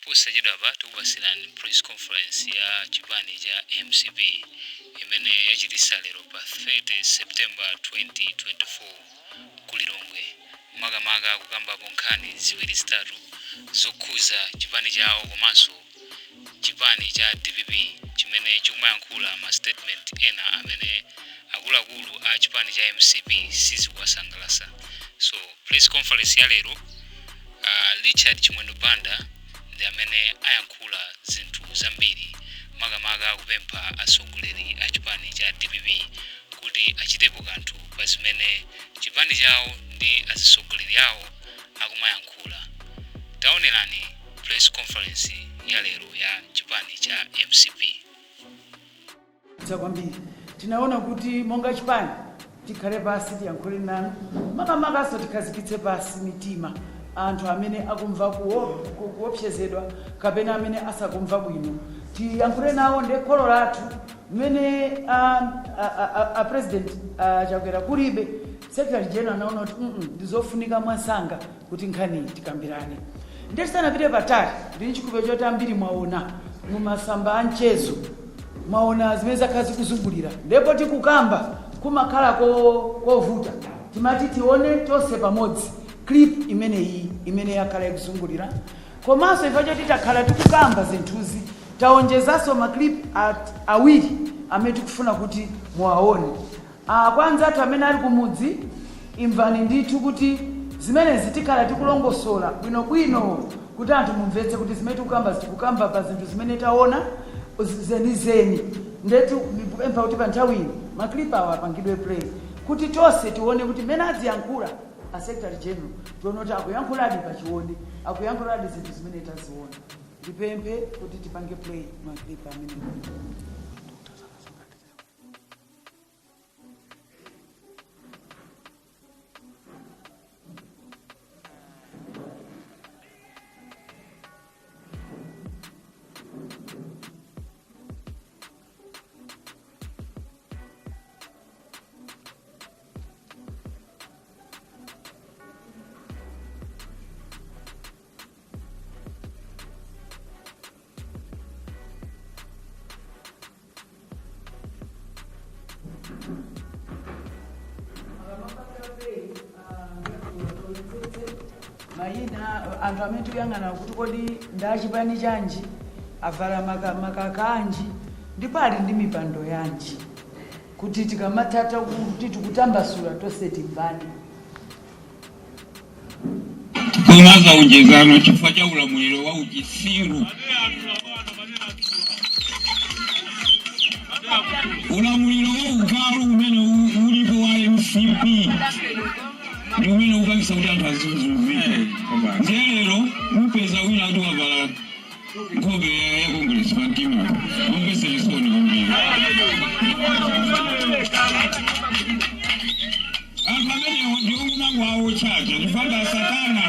posachedwapa tikupasirani press conference ya chipani cha MCP imene yachitisa lero pa 30 September 2024 kulilongwe makamaka kukambapo nkhani ziwiri zitatu zokhuza chipani chawo komanso chipani cha DPP chimene chikumayankhula ma statement ena amene akuluakulu a chipani cha MCP sizikuwasangalatsa. So press conference ya lero Richard Chimwendo Banda ndi amene ayankhula zinthu zambiri makamaka kupempha atsogoleri a chipani cha DPP kuti achitepo kanthu pa zimene chipani chawo ndi atsogoleri awo akumayankhula. Taonerani press conference ya lero ya chipani cha MCP. Kwambiri tinaona kuti monga chipani tikhale pasi tiyankhule nanu makamaka tikhazikitse pasi mitima anthu amene akumva kuopsezedwa kapena amene asakumva bwino tiyankhule nawo ndi kholo lathu mmene a president chakwera kulibe secretary general anaona kuti ndizofunika mwansanga kuti nkhani tikambirane. Ndisanapite patali ndi chikupero choti ambiri mwaona mumasamba anchezo mwaona zimene zakhazi kuzungulira ndipo tikukamba kumakhala kovuta timati tione tonse pamodzi clip imene yakhala ikuzungulira komanso ifa choti takhala tikukamba zinthuzi taonjezaso maclip awiri amene tikufuna kuti muwaone. Kwanza athu amene ali kumudzi imvani ndithu kuti zimenezi tikhala tikulongosola bwinobwino kuti anthu mumvetse kuti zimene tikukamba pa zinthu zimene taona zenizeni ndetu empha kuti pa nthawi ino maclip awa apangidwe play kuti tonse tione kuti mmene aziyankhula a secretary general tione kuti akuyankhuladi pachiwonde akuyankhuladi zinthu zimene taziona. Ndipemphe kuti tipange play maclip amene mayina anthu amene tikuyang'ana kuti kodi ndachipani chanji avala makakanji ndipo ali ndi mipando yanji kuti tikamatata kuti tikutambasula tonse timvani. Kumaza ujezano chifukwa cha ulamuliro wa uchitsiru. Ulamuliro wa ugalu umene ulipo wa MCP ndi umene ukabisa kuti anthu azizumvire. Lero mupeza wina kuti wavala nkhope ya Congress pantima mumpese chisoni kwambiri. Anthu amene ndi omunango awo chacha chifukwa Satana.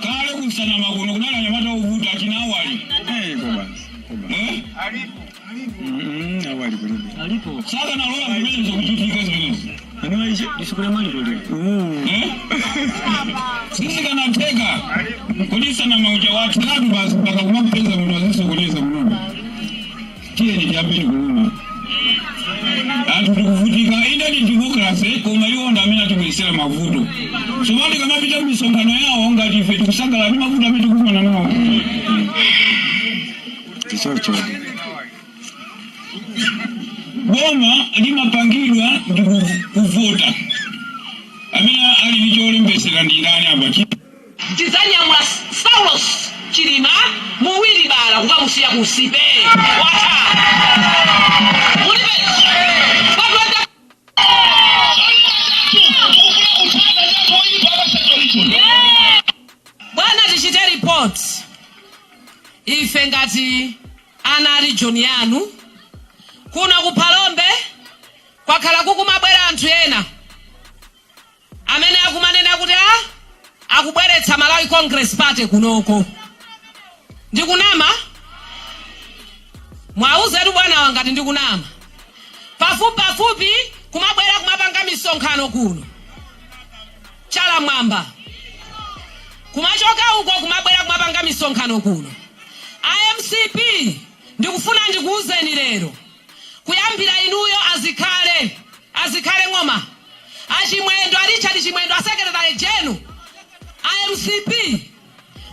Kale kusana makono kunala nyamata uvuta achina awali. Awali kulibe. Alipo. Sasa na lola mbele zo kuchitika zimene. Anaishi disukule mali kule. Sisi kana tega. Polisi na mauja watu nadu basi mpaka kumapeza mtu asisokoleza mno. Kile ni jambo ngumu. Anthu tikuvutika inde ni democracy koma iwo ndamene tikuisira mavuto. Somali kama pita misonkhano yawo ngati ife tikusangala ndi mavuto amene tikumana nawo. Tichocho. Boma limapangidwa ndi kuvota. Amene ali ndi cholembesera ndi ndani apa? Tizanyamula Saulos Chilima muwiri bala kukamusiya kusipe. Wata. Bwana tichite report ife ngati ana region yanu kuna kupalombe kwakhala kukumabwera anthu ena amene akumanena kuti akubweretsa Malawi Congress Party kunoko ndikunama mwauzetu bwana wangati ndikunama pafupi kumabwera kumapanga miso misonkhano kuno chala mwamba kumachoka uko kumabwera kumapanga misonkhano kuno IMCP ndikufuna ndikuuzeni lero kuyambira inuyo azikhale ng'oma achimwendo Richard Chimwendo asekretary general IMCP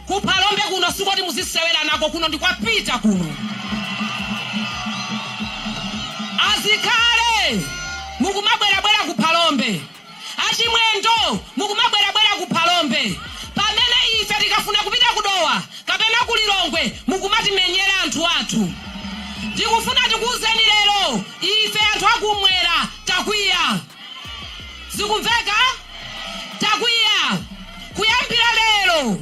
kuphalombe kuno sikoti muzisewera nako kuno ndikwapita kuno azikhale mukumabwerabwera kuphalombe achimwendo mukumabwerabwera kuphalombe pamene ife tikafuna kupita kudowa kapena kulilongwe mukumatimenyera anthu athu ndikufuna tikuuzeni lero ife anthu akumwera takwiya zikumveka takwiya kuyambira lero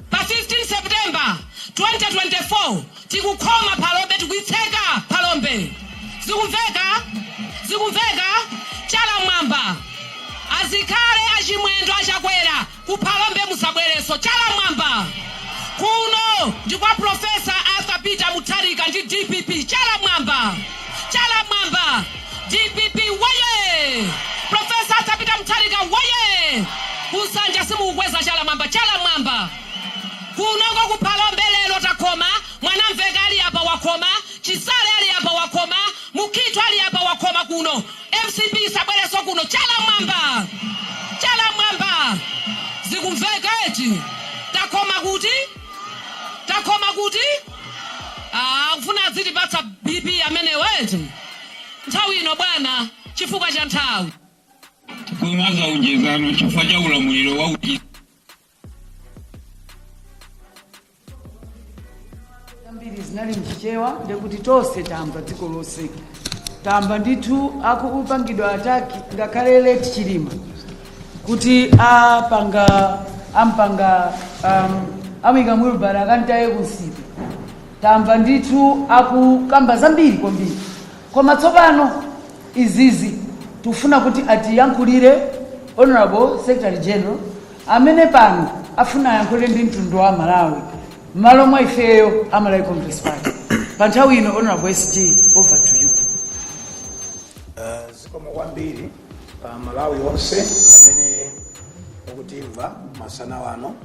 pa 15 September 2024 tikukhoma phalombe tikuitseka phalombe zikumveka chala mwamba azikhale achimwendo achakwera kuphalombe musabwereso chala mwamba kuno ndikwa Professor Arthur Peter Mutharika ndi DPP chala mwamba DPP waye Professor Arthur Peter Mutharika waye kusanja simukweza chala mwamba kunoko kuphalombe lero takoma mwanamveka ali apa wakoma Chisale ali apa wakoma Mukitwa ali apa wakoma kuno MCP sabwereso kuno chala mwamba zikumveka eti takoma kuti kufuna azitipatsa BP amene weti nthawi ino bwana chifukwa cha nthawi tikumaza ujezano chifukwa cha ulamuliro wa mbiri zinali mchichewa ndekuti tonse tamba dziko lonse tamba ndithu akupangidwa ataki ngakhale leti chilima kuti amika mwilubara akantaye kunsipi tamba ndithu akukamba zambiri kwambiri koma tsopano izizi tufuna kuti atiyankhulire Honorable Secretary General amene pano afuna yankhulire ndi mtundu wa Malawi malo mwa ifeyo Malawi Congress Party pa nthawi ino. Honorable SG, over to you. Zikomo kwambiri pa Malawi onse amene ukutimva masana wano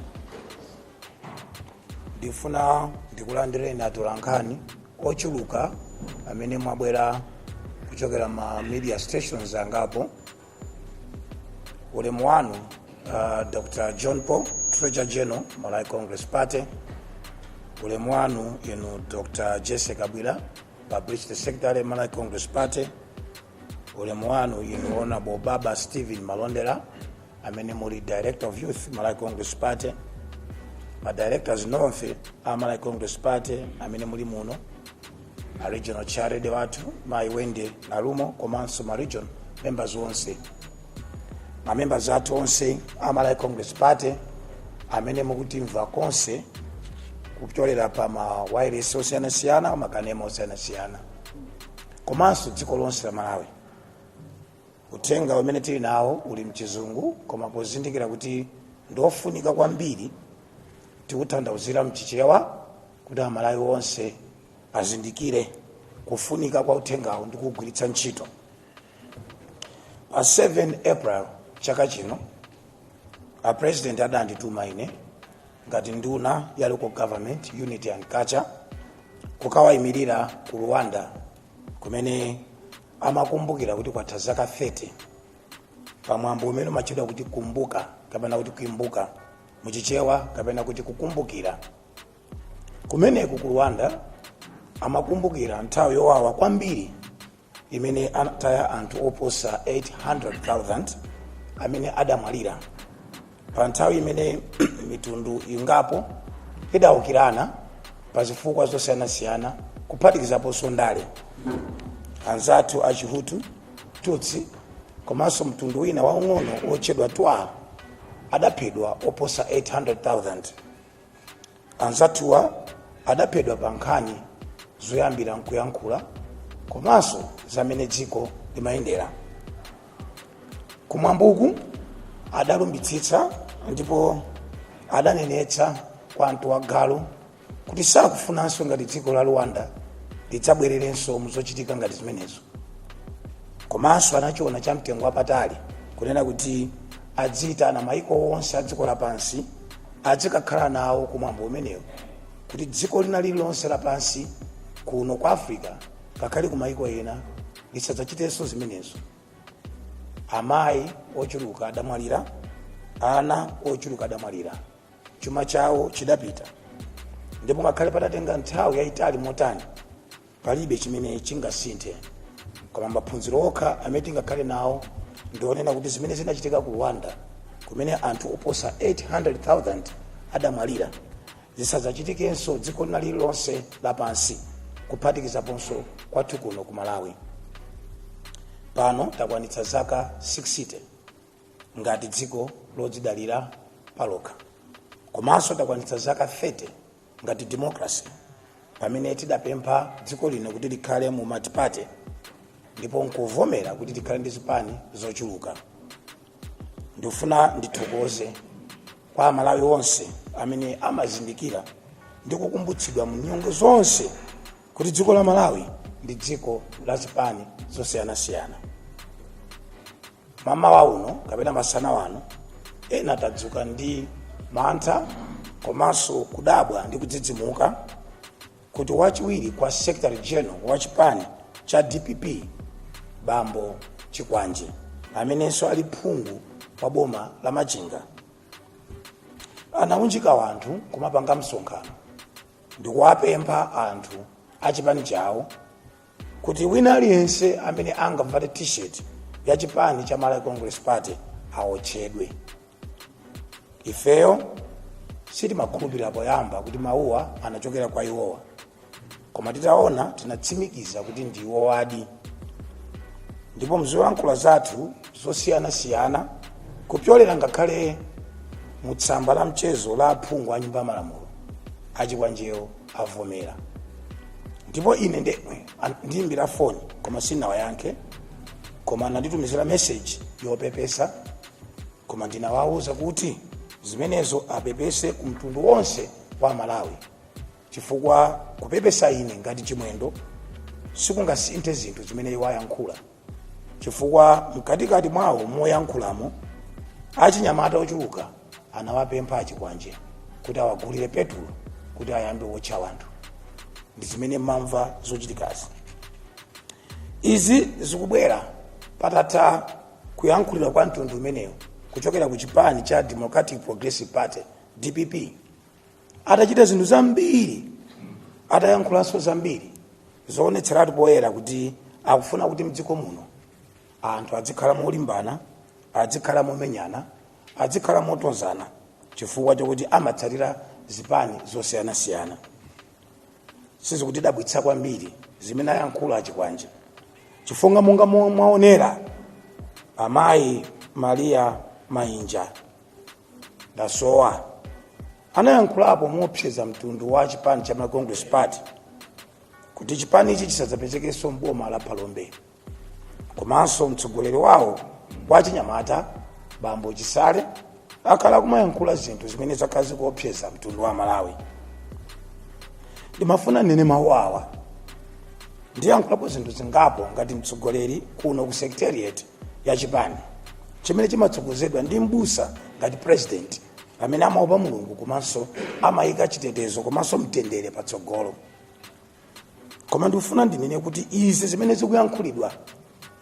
ndifuna ndikulandireni atolankhani ochuluka amene mwabwera kuchokera ma media stations angapo. Ulemu wanu Dr. John Paul, Treasurer General Malawi Congress Party. Ulemu wanu Dr. Jesse Kabwila, Publicity Secretary Malawi Congress Party. Ulemu wanu Honorable Baba Stephen Malondera amene muli Director of Youth Malawi Congress Party. Ma directors nonse Malawi Congress Party amene muli muno, a regional charity watu maiwende nalumo komanso ma region members onse, ma members atu onse Malawi Congress Party amene mukutimva konse kupyolera pa ma wireless osiyanasiyana makanema osiyanasiyana komanso dziko lonse la Malawi. Utenga umene tili nawo uli mchizungu koma pozindikira kuti ndofunika kwambiri tikutanthauzira mchichewa kuti Amalawi onse azindikire kufunika kwa utengawo ndi kugwiritsa ntchito. Pa 7 April chaka chino a president adandituma ine ngati nduna ya local government unity and culture kukawayimirira ku Rwanda kumene amakumbukira kuti kwatha zaka 30 pamwambo umene umachedwa kuti kumbuka kapena kuti kuimbuka muchichewa kapena kuti kukumbukira. Kumeneku ku Rwanda amakumbukira nthawi yowawa kwambiri imene anataya anthu oposa 800,000 amene adamwalira pa nthawi imene mitundu ingapo idawukirana pa zifukwa zosiyanasiyana kuphatikizaponso ndale anzathu achihutu tutsi komanso mtundu wina waung'ono otchedwa Twa adaphedwa oposa 800,000. Anzathuwa adaphedwa pa nkhani zoyambira nkuyankhula komanso zamene dziko limayendera. Kumwambuku adalumbitsitsa ndipo adanenetsa kwa anthu wa galu kuti sakufunanso ngati dziko la Rwanda lidzabwererenso muzochitika ngati zimenezo. komanso anachiona cha mtengo wapatali kunena kuti adziyitana maiko onse a dziko lapansi adzikakhala nawo kumwambo umenewo, kuti dziko lina lililonse lapansi kuno kwa Africa kakhale ku maiko ena lisadzachitenso zimenezo. Amayi ochuluka adamwalira, ana ochuluka adamwalira, chuma chawo chidapita, ndipo ngakhale patatenga nthawi yayitali motani palibe chimene chingasinthe. Koma maphunziro okha amene tingakhale nawo ndionena kuti zimene zinachitika ku Rwanda kumene anthu oposa 800,000 adamwalira zisadzachitikenso dziko lina lililonse lapansi, kuphatikizaponso kwathu kuno ku Malawi. Pano takwanitsa zaka 60 ngati dziko lodzidalira palokha, komanso takwanitsa zaka 30 ngati democracy pamene tidapempha dziko lino kuti likhale mu multi-party ndipo nkuvomera kuti tikhale ndi zipani zochuluka. Ndifuna ndithokoze kwa Malawi onse amene amazindikira ndi kukumbutsidwa mu nyongo zonse kuti dziko la Malawi ndi dziko la zipani zosiyanasiyana. Mamawa uno kapena masana wano ena tadzuka ndi mantha komanso kudabwa ndi kudzidzimuka kuti wachiwiri kwa Secretary General wa chipani cha DPP Bambo Chikwanje amenenso ali phungu pa boma la Machinga anaunjika wanthu kumapanga msonkhano ndi kuwapempha anthu a chipani chawo kuti wina aliyense amene angamvale t-shirt ya chipani cha Malawi Congress Party aotchedwe. Ifeyo sitimakhulupirira poyamba kuti mawuwa anachokera kwa iwowa, koma titaona tinatsimikiza kuti ndi iwowadi. Ndipo mzolankhula zathu zosiyanasiyana kupyolera ngakhale mu tsamba la mchezo la aphungu a nyumba malamulo Achikwanjewo avomera. Ndipo ine ndemwe ndiyimbira foni koma sinawayankhe, koma nanditumizira message yopepesa, koma ndinawawuza kuti zimenezo apepese kumtundu wonse wa Malawi, chifukwa kupepesa ine ngati chimwendo sikungasinthe zinthu zimene iwayankhula, chifukwa mkatikati mwawo moyankhulamo achinyamata ochuluka anawapempha Chikwanje kuti awagulire petulo kuti ayambe wotcha wanthu. Ndi zimene mamva zochitikazi. Izi zikubwera patatha kuyankhulira kwa mtundu umenewo kuchokera ku chipani cha Democratic Progressive Party DPP. Atachita zinthu zambiri, atayankhulanso zambiri zoonetseratu poyera kuti akufuna kuti mdziko muno anthu adzikhala molimbana, adzikhala momenyana, adzikhala motonzana, chifukwa chokuti amatsatira zipani zosiyanasiyana. Sizikutidabwitsa kwambiri zimene ayankhula Chikwanje, chifukwa monga mwaonera amayi Maria Mainja Dasowa anayankhulapo mopseza mtundu wa chipani cha Malawi Congress Party kuti chipani ichi chisadzapezekenso mboma la Phalombe, komanso mtsogoleri wawo wa chinyamata Bambo Chisale akhala kumayankhula zinthu zimene zakhala zikuopseza mtundu wa Malawi. Ndimafuna nene mawu awa ndiyankhulapo zinthu zingapo ngati mtsogoleri kuno ku secretariat ya chipani chimene chimatsogozedwa ndi mbusa ngati president amene amaopa Mulungu komanso amayika chitetezo komanso mtendere patsogolo. Koma ndikufuna ndinene kuti izi zimene zikuyankhulidwa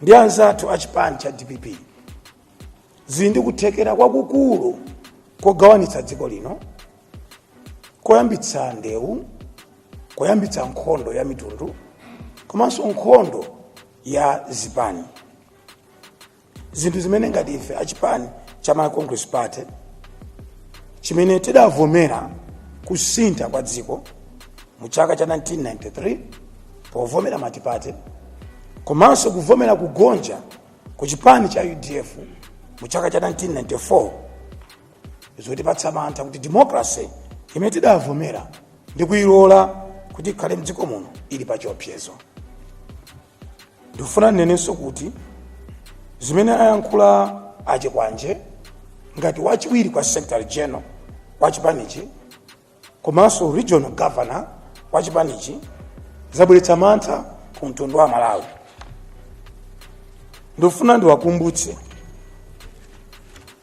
ndi anzathu a chipani cha DPP zili ndi kuthekera kwakukulu kogawanitsa dziko lino, koyambitsa ndewu, koyambitsa nkhondo ya mitundu, komanso nkhondo ya zipani. Zinthu zimene ngati ife achipani cha Malawi Congress Party chimene tidavomera kusintha kwa dziko mu chaka cha 1993 povomera multi-party, komanso kuvomera kugonja ku chipani cha UDF mu chaka cha 1994, zotipatsa mantha kuti democracy imene tidavomera ndi kuyilola kuti ikhale mdziko muno ili pa chiopsezo. Ndikufuna nenenso kuti zimene ayankhula Chikwanje ngati wachiwiri kwa Secretary General wa chipanichi komanso regional governor wa chipanichi zabweretsa mantha ku mtundu wa Malawi. ndofuna ndiwakumbutse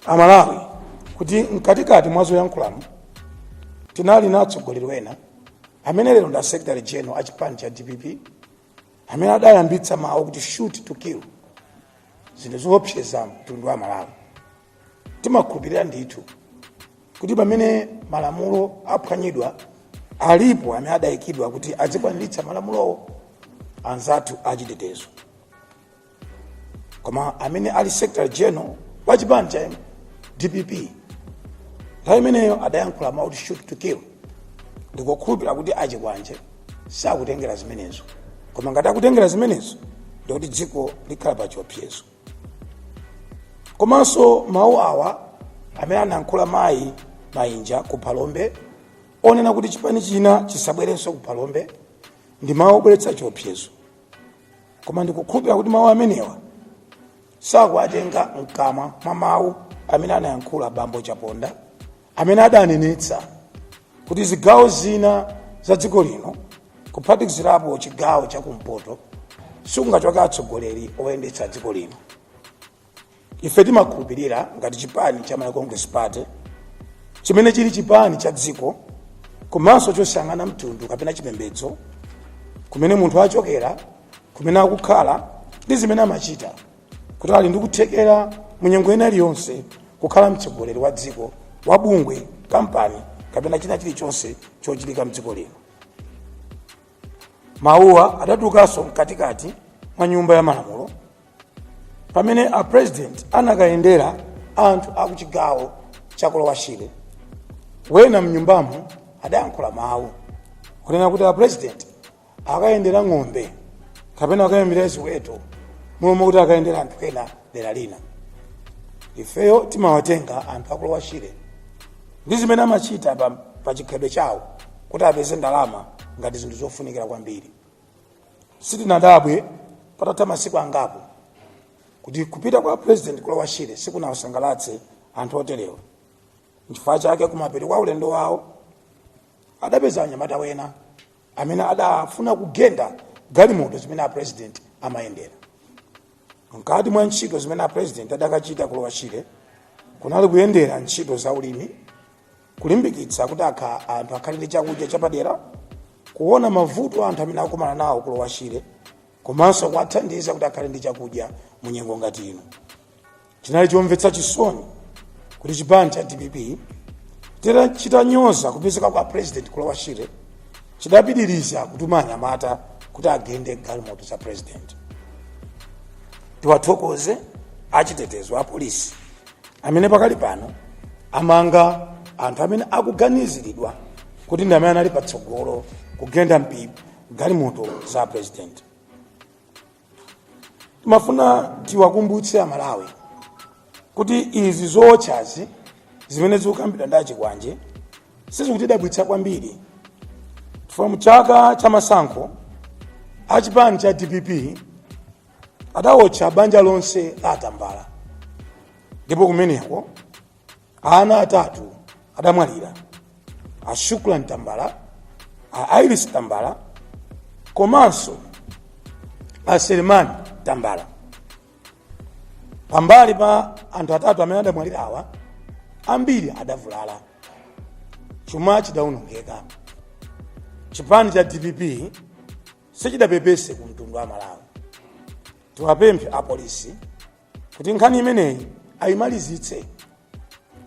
Amalawi kuti mkatikati mwa zoyankhulamo tinali na atsogoleri wena amene lero nda Secretary General a chipani cha DPP amene adayambitsa mawu kuti shoot to kill, zinthu zoopseza mtundu wa Malawi. Timakhulupirira ndithu kuti pamene malamulo aphwanyidwa alipo amene adayikidwa kuti azikwaniritsa malamulowo, anzathu achitetezo. Koma amene ali Secretary General wa chipani cha DPP nthawi imeneyo adayankhula mawu kuti shoot to kill, ndikukhulupirira kuti achikwanje sakutengera zimenezo. Koma ngati akutengera zimenezo ndikuti dziko likhala pa chiopsezo. Komanso mawu awa amene anayankhula mayi Mainja ku Phalombe onena kuti chipani china chisabwerenso ku Phalombe ndi mawu obweretsa chiopsezo. Koma ndikukhulupirira kuti mawu amenewa sakuatenga mkamwa mwa mawu amene anayankhula Bambo Chaponda amene adanenetsa kuti zigawo zina za dziko lino kuphatikizirapo chigawo chakumpoto sikungachoka atsogoleri oyendetsa dziko lino. Ife timakhulupirira ngati chipani cha Malawi Congress Party chimene chili chipani cha dziko komanso chosiyang'ana mtundu kapena chipembedzo kumene munthu achokera, kumene akukhala ndi zimene amachita, kuti ali ndi kuthekera munyengo ina iliyonse kukhala mtsogoleri wa dziko, wa bungwe, kampani kapena china chilichonse chochitika mdziko lino. Mawuwa adatukanso mkatikati mwa nyumba ya malamulo pamene a president anakayendera anthu akuchigawo cha Kolowashire. Wena mnyumbamo adayankhula mawu kunena kuti a president akayendera ng'ombe kapena akayendera ziweto momwe kuti akayendera anthu ena dera lina. Ifeyo timawatenga anthu aKolowashire ndi zimene amachita pa chikhalidwe chawo kuti apeze ndalama ngati zinthu zofunikira kwambiri. Sitinadabwe patatha masiku angapo kuti kupita kwa president Kolowashire sikunawasangalatse anthu oterewa. N'chifukwa chake kumapeto kwa ulendo wawo adapeza anyamata wena amene adafuna kugenda galimoto zimene a president amayendera. Mkati mwa ntchito zimene a president adakachita Kolowashire kunali kuyendera ntchito za ulimi, kulimbikitsa kuti anthu akhale ndi chakudya chapadera, kuona mavuto anthu amene akumana nawo Kolowashire, komanso kuwathandiza kuti akhale ndi chakudya mu nyengo ngati ino. Chinali chomvetsa chisoni kuti chipani cha DPP chitanyoza kupezeka kwa president Kolowashire chidapitiriza kutuma anyamata kuti agende galimoto za president. Tiwathokoze achitetezo a polisi amene pakali pano amanga anthu amene akuganiziridwa kuti ndi amene anali patsogolo kugenda galimoto za president. Timafuna tiwakumbutse Amalawi kuti izi zootchazi zimene zikukambidwa ndi achikwanje sizikutidabwitsa kwambiri. Mu chaka cha masankho achipani cha DPP adawotcha banja lonse la Tambala, ndipo kumeneko ana atatu adamwalira: a Shukran Tambala, a Iris Tambala komanso a Selemani Tambala. Pambali pa anthu atatu amene adamwalira awa, ambiri adavulala, chuma chidawonongeka. Chipani cha DPP sichidapepese ku mtundu wa Malawi. Tiwapemphe a polisi kuti nkhani imeneyi ayimalizitse.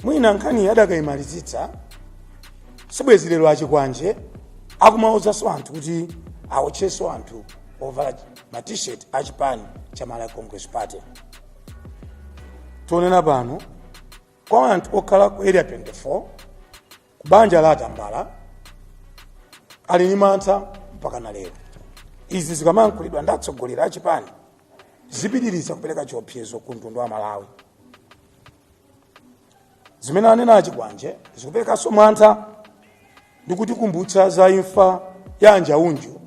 Mwina nkhani adakayimalizitsa sibwezi lero achikwanje akumawuzanso anthu kuti awotchenso anthu ovala ma t-shirt a chipani cha Malawi Congress Party. Tionena pano kwa anthu okhala ku area 24 kubanja la Tambala ali ndi mantha mpaka na lero. Izi zikamankhulidwa ndi atsogoleri a chipani zipitiriza kupereka chiopsezo ku mtundu wa Malawi. Zimene anena achikwanje zikuperekanso mantha ndi kutikumbutsa za imfa ya Anjaunju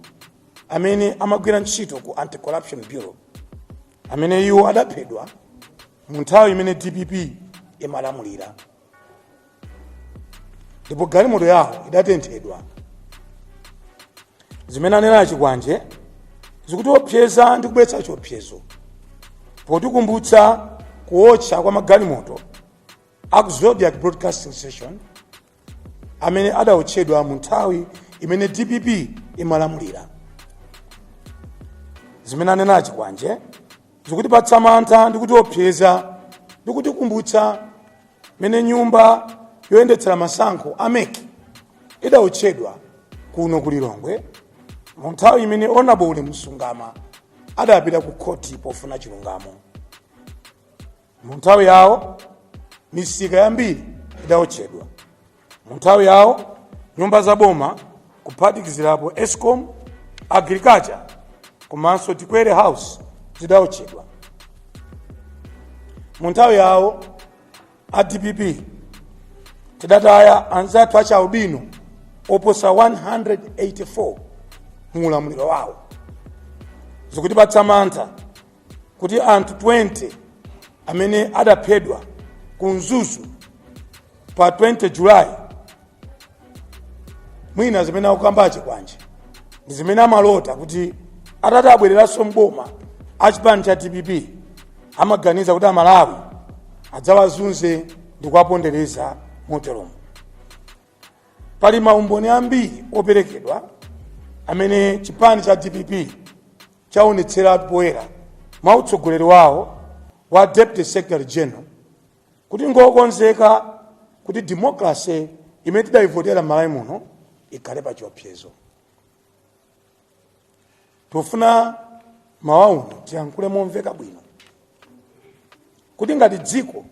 amene amagwira ntchito ku Anti-Corruption Bureau, amene iwo adaphedwa mu nthawi imene DPP imalamulira, ndipo galimoto yawo idatenthedwa. Zimene anena achikwanje zikutiopseza ndi kubweretsa chiopsezo potikumbutsa kuotcha kwa magalimoto aku Zodiac Broadcasting Station amene adaotchedwa mu nthawi imene DPP imalamulira. Zimene anenachi kwanje zikutipatsa mantha ndi kutiopseza ndi kutikumbutsa mene nyumba yoyendetsera masankho ameki idaotchedwa kuno ku Lilongwe mu nthawi imene Honorable Msungama adapita ku khoti pofuna chilungamo. Mu nthawi yawo misika yambiri idaotchedwa. Mu nthawi yawo nyumba za boma kuphatikizirapo Escom, Agriculture komanso Tikwere House zidaotchedwa. Mu nthawi yawo a DPP tidataya anzathu acha albino oposa 184 mu ulamuliro wawo. Zikutipatsa mantha kuti anthu 20 amene adaphedwa ku Mzuzu pa 20 Julayi mwina zimene akukambachi kwanje ndi zimene amalota kuti atati abwereranso mboma achipani cha DPP amaganiza kuti Amalawi adzawazunze ndi kuwapondereza moteromo. Pali maumboni ambiri operekedwa amene chipani cha DPP chaonetsera poyera mwa utsogoleri wawo wa Deputy Secretary General kuti ngokonzeka kuti democracy imene tidayivotera Malawi muno ikhale pa chiopsezo. Tofuna mawauno tiyankhule momveka bwino kuti ngati dziko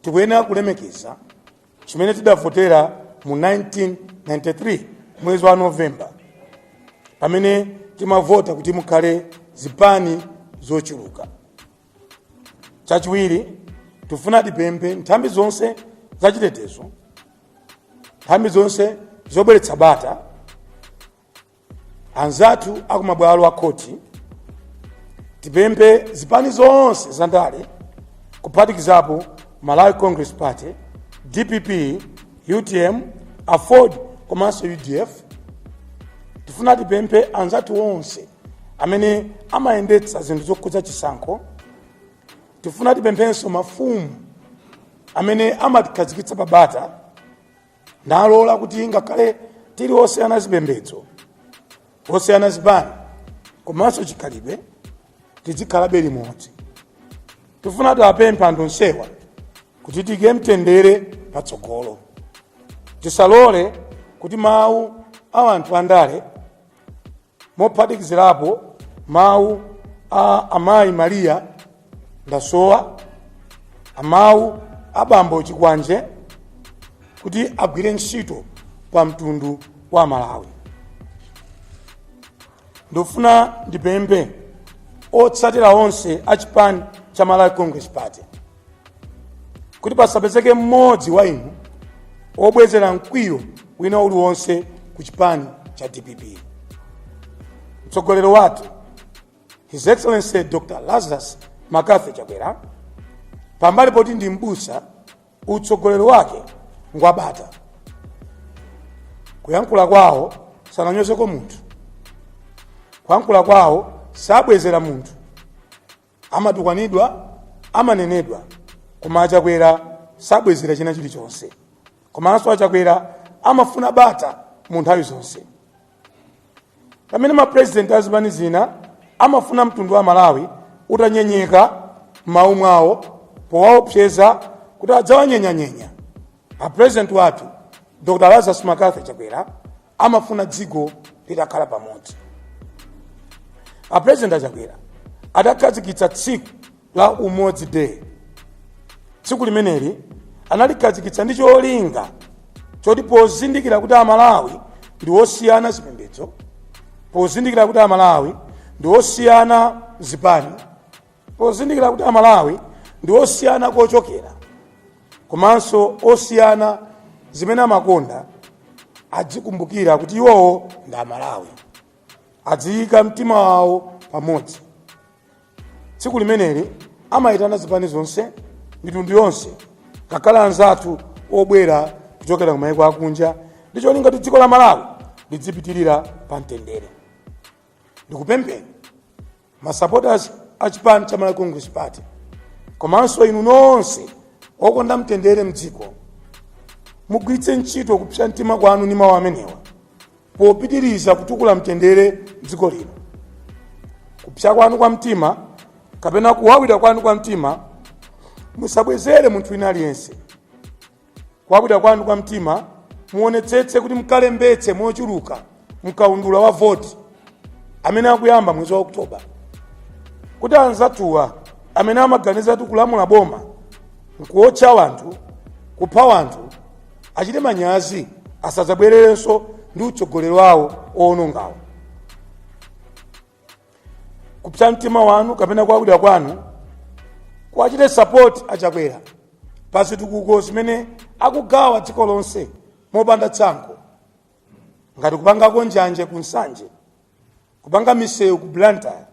tikuyenera kulemekeza chimene tidavotera mu 1993 mwezi wa Novemba pamene timavota kuti mukhale zipani zochuluka. Chachiwiri tufuna tipemphe nthambi zonse zachitetezo, nthambi zonse zobweretsa bata, anzathu akumabwalo a khoti, tipemphe zipani zonse zandale kuphatikizapo Malawi Congress Party, DPP, UTM, AFOD komanso UDF. Tifuna tipemphe anzathu onse amene amayendetsa zinthu zokhudza chisankho. Tifuna tipemphenso mafumu amene amatikhazikitsa pabata nalola kuti ngakhale tili osiyana zipembedzo, osiyana zipani komanso chikhalidwe tizikhalabe limodzi. Tifuna tiwapempha anthu onsewa kuti tiyike mtendere patsogolo. Tisalole kuti mawu a anthu andale mophatikizirapo mawu a amayi Maria Ndasowa, amawu a bambo Chikwanje kuti agwire ntchito pa mtundu wa Malawi. Ndofuna ndipemphe otsatira onse a chipani cha Malawi Congress Party kuti pasapezeke mmodzi wa inu obwezera mkwiyo wina uliwonse ku chipani cha DPP. Mtsogoleri wathu His Excellency Dr. Lazarus Makafe Chakwera pambali poti ndi mbusa utsogoleri wake ngwabata. Kuyankhula kwawo sananyozeko munthu, kuyankhula kwawo sabwezera munthu, amatukwanidwa, amanenedwa, koma Chakwera sabwezera china chilichonse. Komanso Chakwera amafuna bata mu nthawi zonse. Pamene ma president azipani zina amafuna mtundu wa Malawi utanyenyeka m'mawu mwawo powaopseza kuti adzawanyenyanyenya, a president wathu Dr. Lazarus Makafe Chakwera amafuna dziko litakhala pamodzi. A president Chakwera adakhazikitsa tsiku la Umodzi Day. Tsiku limeneli analikhazikitsa ndi cholinga choti pozindikira kuti Amalawi ndi osiyana zipembedzo, pozindikira kuti Amalawi ndi osiyana zipani, pozindikira kuti Amalawi ndi osiyana kochokera, komanso osiyana zimene amakonda, adzikumbukira kuti iwowo ndi Amalawi, adziyika mtima wawo pamodzi. Tsiku limeneli amayitana zipani zonse, mitundu yonse, ngakhale anzathu obwera kuchokera kumayiko akunja, ndi cholinga kuti dziko la Malawi lidzipitirira pa mtendere. Ndikupempheni ma supporters achipani cha Malawi Congress Party komanso inu nonse okonda mtendere mdziko mugwiritse ntchito kupsa mtima kwanu ndi mawu amenewa popitiriza kutukula mtendere mdziko lino. Kupsa kwanu kwa mtima kapena kuwawira kwanu kwa mtima musabwezere munthu wina aliyense. Kuwawira kwanu kwa mtima muonetsetse kuti mkalembetse mochuluka mkaundula wa voti amene akuyamba mwezi wa Oktoba, kuti anzatuwa amene amaganiza kulamula boma nkuotcha wanthu kupha wanthu achite manyazi asadzabwererenso ndi utsogolero wawo owonongawo. Kupsa mtima wanu kapena kuwawira kwanu kuachite support achakwera pa zitukuko zimene akugawa dziko lonse mopanda tsankho, ngati kupangako njanje ku Nsanje, kupanga misewu ku Blantyre,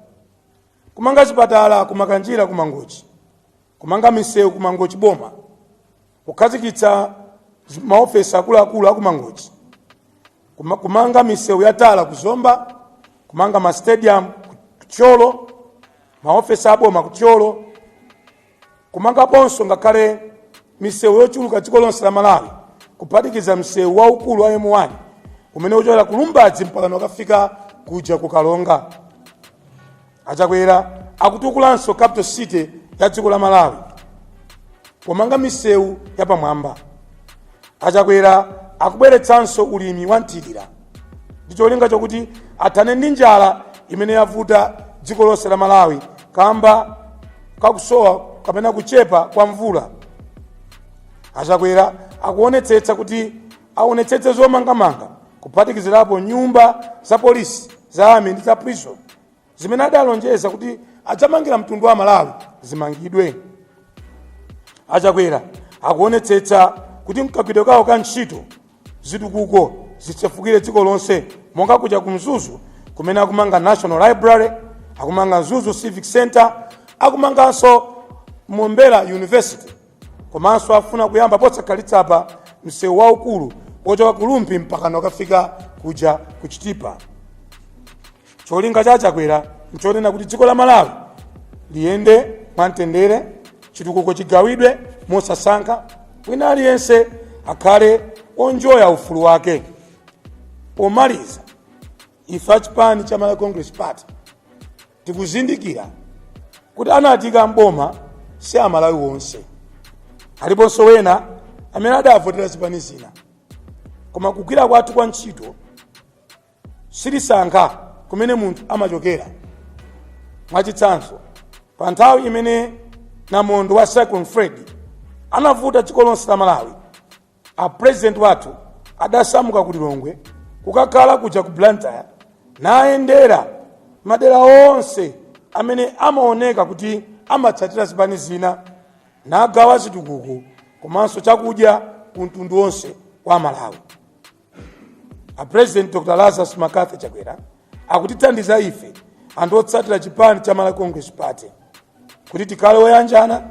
kumanga chipatala kumakanjira ku Mangochi, kumanga misewu ku Mangochi boma, kukhazikitsa maofesi akuluakulu aku Mangochi, kumanga misewu ya tala ku Zomba, kumanga ma stadium ku Tcholo, maofesi aboma ku Tcholo, kumanga ponso ngakhale misewu yochuluka dziko lonse la Malawi, kuphatikiza msewu waukulu wa M1 umene uchokera ku Lumbadzi mpaka ukafika kuja ku Kalonga. Achakwera akutukulanso capital city ya dziko la Malawi pomanga misewu ya pamwamba. Achakwera akubweretsanso ulimi wa nthirira ndi cholinga chokuti athane ndi njala imene yavuta dziko lonse la Malawi kamba kakusowa kapena kuchepa kwa mvula. Achakwera akuonetsetsa kuti aonetsetse zomangamanga kuphatikizirapo nyumba za polisi, za army ndi za prison zimene adalonjeza kuti adzamangira mtundu wa Malawi zimangidwe. Achakwera akuonetsetsa kuti mkagwidwe kawo ka ntchito zitukuko zitsefukire dziko lonse, monga kuja ku Mzuzu kumene akumanga National Library, akumanga Mzuzu Civic Center, akumanganso Mombela University, komanso afuna kuyamba posakhalitsa pa msewu waukulu ochoka ku Lumpi mpaka ukafika kuja ku Chitipa. Cholinga cha Achakwera nchonena kuti dziko la Malawi liyende mwamtendere, chitukuko chigawidwe mosasankha, wina aliyense akhale onjoya ufulu wake. Pomaliza, ife achipani cha Malawi Congress Party tikuzindikira kuti anatika mboma si Amalawi wonse. Aliponso wena amene adavotera zipani zina, koma kugwira kwathu kwa ntchito silisankha kumene munthu amachokera. Mwachitsanzo, pa nthawi imene namondo wa Cyclone Fred anavuta dziko lonse la Malawi, a president wathu adasamuka ku Lilongwe kukakhala kuja ku Blantyre nayendera madera onse amene amaoneka kuti amatsatira zipani zina, nagawa zitukuko komanso chakudya ku mtundu wonse wa Malawi. A President Dr. Lazarus Makathi Chakwera akutithandiza ife anthu otsatira chipani cha Malawi Congress Party kuti tikhale oyanjana,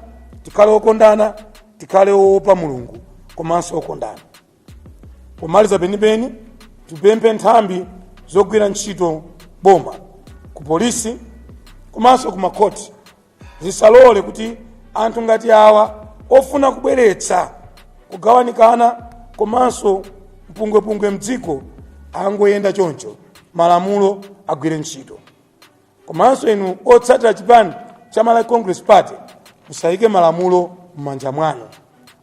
tikhale okondana, tikhale oopa Mulungu komanso okondana. Pomaliza penipeni tipemphe nthambi zogwira ntchito boma ku polisi komanso ku makhoti zisalole kuti anthu ngati awa ofuna kubweretsa kugawanikana komanso mpungwepungwe mdziko angoyenda choncho, malamulo agwire ntchito. Komanso inu otsatira chipani cha Malawi Congress Party musayike malamulo m'manja mwanu,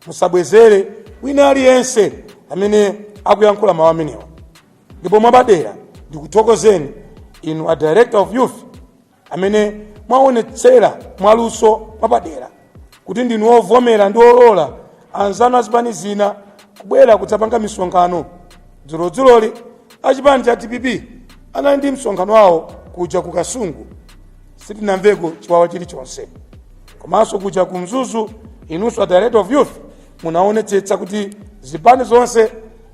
musabwezere wina aliyense amene akuyankhula mawu amenewa. Ndipo mwapadera ndikuthokozeni inu a Director of Youth amene mwaonetsera mwaluso mwapadera kuti ndinu ovomera ndi olola anzanu azipani zina kubwera kudzapanga misonkhano. Dzuloli achipani cha TPP anali ndi msonkhano wawo kuja ku Kasungu, sitinamveko chiwawa chilichonse. Komanso kuja ku Mzuzu, inunso a Director of Youth munaonetsetsa kuti zipani zonse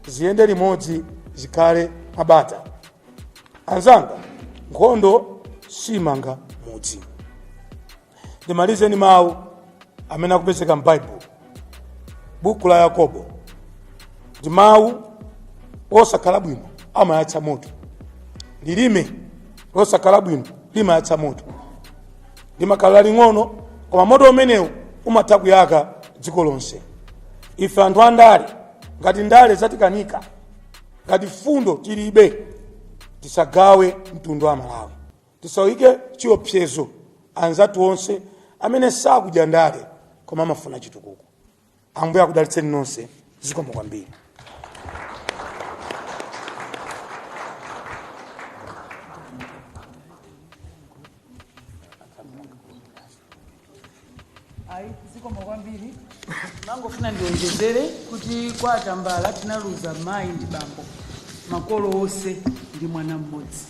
ziyende limodzi, zikhale mabata. Anzanga, nkhondo simanga mudzi. Ndimalizeni mawu amene akupezeka m'Bible, buku la Yakobo. Ndi mawu osakhala bwino amayatsa moto, lilime losakhala bwino limayatsa moto. limakhala ling'ono koma moto umenewu umatha kuyaka dziko lonse. Ife anthu andale ngati ndale zatikanika, ngati fundo tilibe, tisagawe mtundu wa Malawi, tisawike chiopsezo anzathu onse amene sakudya ndale koma amafuna chitukuko. Ambuye akudalitseni nonse. Zikomo kwambiri. Zikomo kwambiri. Mangofuna ndiwonjezere kuti kwa Tambala tinaluza mayi ndi bambo, makolo onse ndi mwana mmodzi,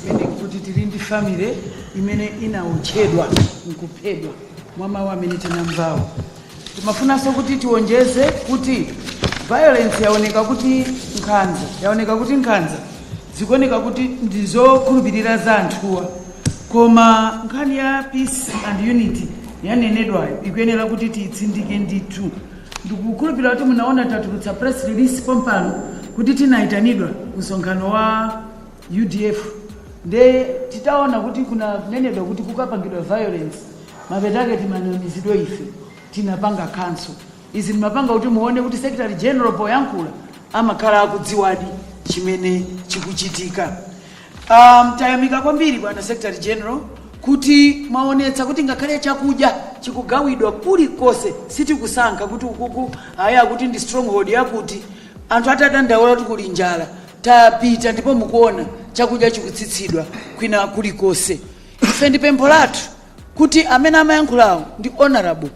imene kuti tili ndi family imene inaotchedwa nkuphedwa mwa mawu amene tinamvawo. Timafunanso kuti tiwonjeze kuti violence yaoneka kuti nkhanza zikuoneka kuti ndizokhulupirira za anthuwa, koma nkhani ya peace and unity yanenedwayo ikuyenera kuti tiyitsindike ndithu. Ndikukhulupirira kuti munaona tatulutsa press release pompano kuti tinayitanidwa msonkhano wa UDF, nde titaona kuti kunanenedwa kuti kukapangidwa violence, mapetake timanamizidwe ife tinapanga council. Izi timapanga kuti muone kuti Secretary General poyankhula amakhala akudziwadi chimene chikuchitika. Tayamika kwambiri bwana Secretary General kuti maonetsa kuti ngakhale chakudya chikugawidwa kulikonse sitikusankha kuti ukuku aya kuti ndi stronghold yakuti anthu atadandaula kuti kuli njala tapita ndipo mukuona chakudya chikutsitsidwa kwina kulikonse. Ife ndi pempho lathu kuti amene amayankhulawo ndi honorable,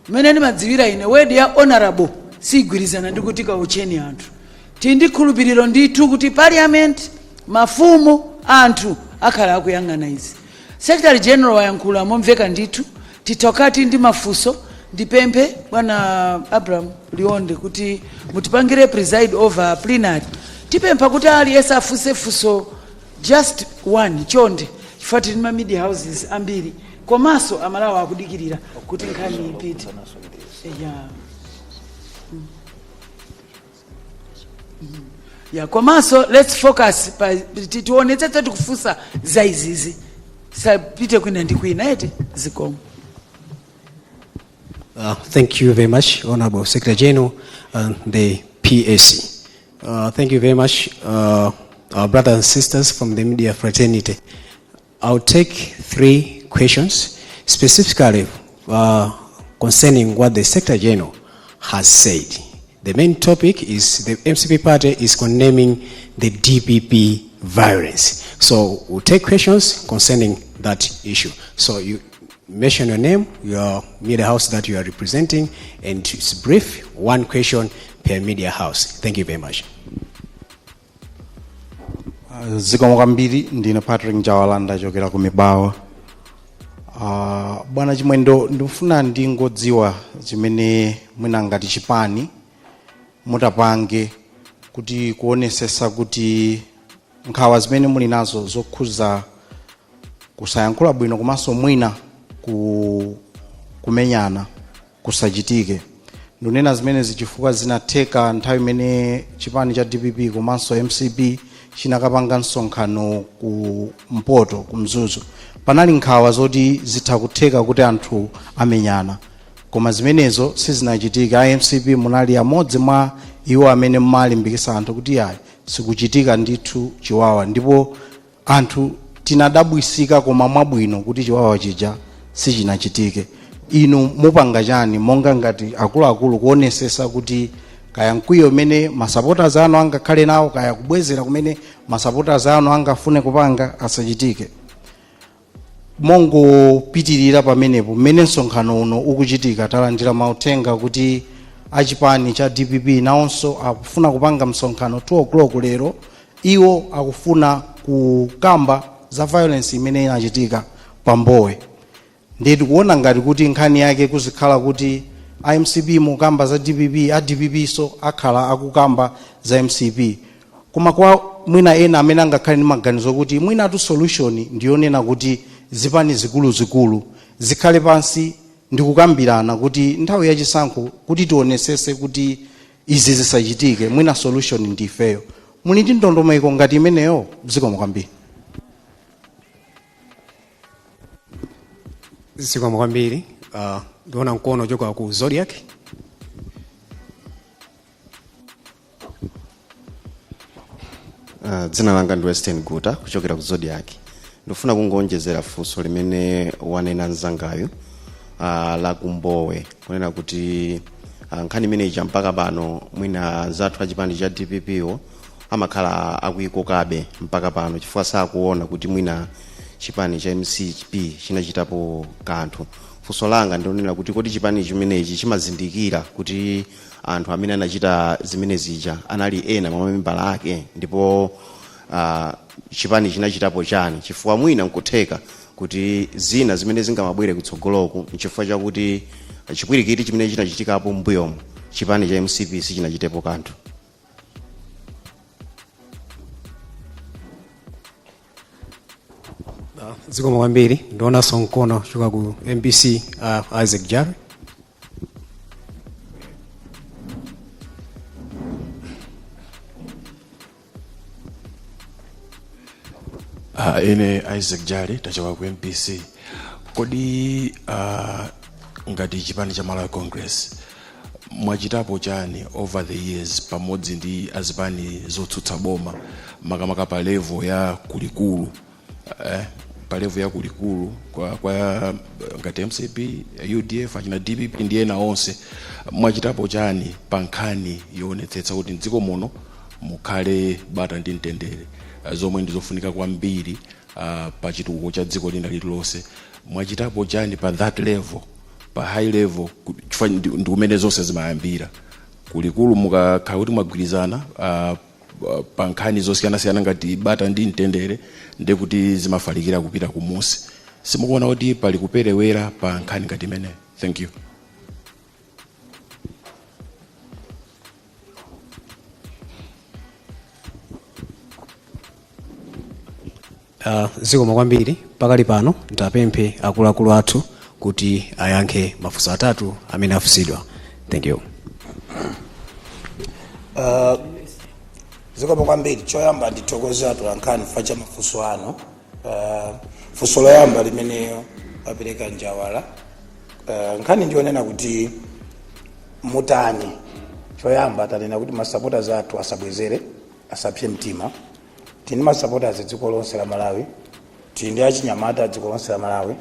mmene ndimadziwira ine word ya honorable sigwirizana ndi kuti kaucheni anthu. Tili ndi khulupiriro ndithu kuti parliament, mafumu, anthu akhala akuyang'ana izi. Secretary General wayankhula momveka ndithu, titokati ndi mafunso. Ndipemphe bwana Abraham Lionde kuti mutipangire preside over plenary. Tipempha kuti aliyense afunse funso just one chonde, chifukwa tili ma media houses ambiri komanso amalawa akudikirira kuti nkhani ipite. Komanso let's focus pa tionetsetse tikufunsa za izizi sapite kwina ndi kwina ete. Zikomo. Thank you very much, Honorable Secretary General and the PAC. Thank you very much, our brothers and sisters from the media fraternity. I'll take 3 questions specifically concerning what the Secretary General has said. The main topic is the MCP party is condemning the DPP violence. So we'll take questions concerning that issue. So you mention your name, your media house that you are representing, and it's brief, 1 question per media house. Thank you very much. Zikomo kwambiri, ndine Patrick Njawalanda chokera ku Mibawa. Bwana Chimwendo, ndifuna ndingodziwa chimene mwina ngati chipani mutapange kuti kuonesesa kuti nkhawa zimene muli nazo zokhuza kusayankhula bwino komanso mwina kumenyana kusachitike. Ndunena zimene zichifukwa zinatheka nthawi imene chipani cha DPP komanso MCP chinakapanga msonkhano ku Mpoto ku Mzuzu. Panali nkhawa zoti zitha kutheka kuti anthu amenyana, koma zimenezo sizinachitika. MCP munali amodzi mwa iwo amene mmalimbikisa anthu kuti ayi sikuchitika ndithu chiwawa, ndipo anthu tinadabwisika koma mwabwino kuti chiwawa chija sichinachitike. Inu mupanga chani monga ngati akuluakulu kuonesesa kuti kaya mkwiyo umene masupporters anu angakhale nawo kaya kubwezera kumene masupporters anu angafune kupanga asachitike? Mongo pitirira pamenepo mmene msonkhano uno ukuchitika, talandira mauthenga kuti achipani cha DPP nawonso akufuna kupanga msonkhano 2 o'clock lero. Iwo akufuna kukamba za violence imene inachitika pambowe. Ndeti kuona ngati kuti nkhani yake kuzikhala kuti MCP mukamba za DPP, DPP so akhala akukamba za MCP. Koma kwa mwina ena amene angakhale ndi maganizo kuti mwina tu solution ndiyonena kuti zipani zikulu zikhale pansi ndi kukambirana kuti nthawi yachisankho kuti tionesese kuti izi zisachitike, mwina solution ndi ifeyo. Muli ndi ndondomeko ngati imeneyo? Zikomo kwambiri. Zikomo kwambiri. Ndiona mkono kutoka ku Zodiac. Dzina langa ndi Western Guta kuchokera ku Zodiac. Ndifuna kungonjezera funso limene wanena mzangayo la kumbowe kunena kuti nkhani imeneyi mpaka pano mwina zathu achipani cha DPP amakhala akuyikokabe mpaka pano chifukwa sakuona kuti mwina chipani cha MCP chinachitapo kanthu. Funso langa ndionera kuti kodi chipani chimenechi chimazindikira kuti anthu amene anachita zimene zija anali ena mwa mamembala ake, ndipo chipani chinachitapo chani, chifukwa mwina nkutheka kuti zina zimene zingamabwere kutsogoloku nchifukwa chakuti chipwirikiti chimene chinachitikapo mbuyomu chipani cha MCP sichinachitepo kanthu. Zikomo kwambiri. Ndiona sonkono kutoka ku MBC Isaac Jari. Ine Isaac Jari tachoka ku MPC. Kodi ngati chipani cha Malawi Congress mwachitapo chani over the years pamodzi ndi azipani zotsutsa boma makamaka pa level ya kulikulu, pa level ya kulikulu kwa ngati MCP, UDF, achina DPP ndi ena onse, mwachitapo chani pa nkhani yoonetsetsa kuti mdziko muno mukhale bata ndi mtendere zomwe ndizofunika kwambiri pa chitukuko cha dziko lina lililonse? Mwachitapo chani pa that level, pa high level, chifukwa ndi kumene zonse zimayambira kulikulu mukakhala kuti mwagwirizana pa nkhani zosiyanasiyana ngati bata ndi mtendere ndi kuti zimafalikira kupita kumusi? Simukuona kuti pali kuperewera pa nkhani ngati imene? Thank you. Zikomo kwambiri. Pakali pano ndapemphe akuluakulu athu kuti ayankhe mafunso atatu amene afunsidwa. Thank you. Zikomo kwambiri. Choyamba ndithokoza atolankhani facha mafunso ano. Funso loyamba limene apereka Njawala, nkhani ndionena kuti mutani. Choyamba tanena kuti masupporters athu asabwezere, asapse mtima. Tini masupporters dziko lonse la Malawi, tindi achinyamata dziko lonse la Malawi,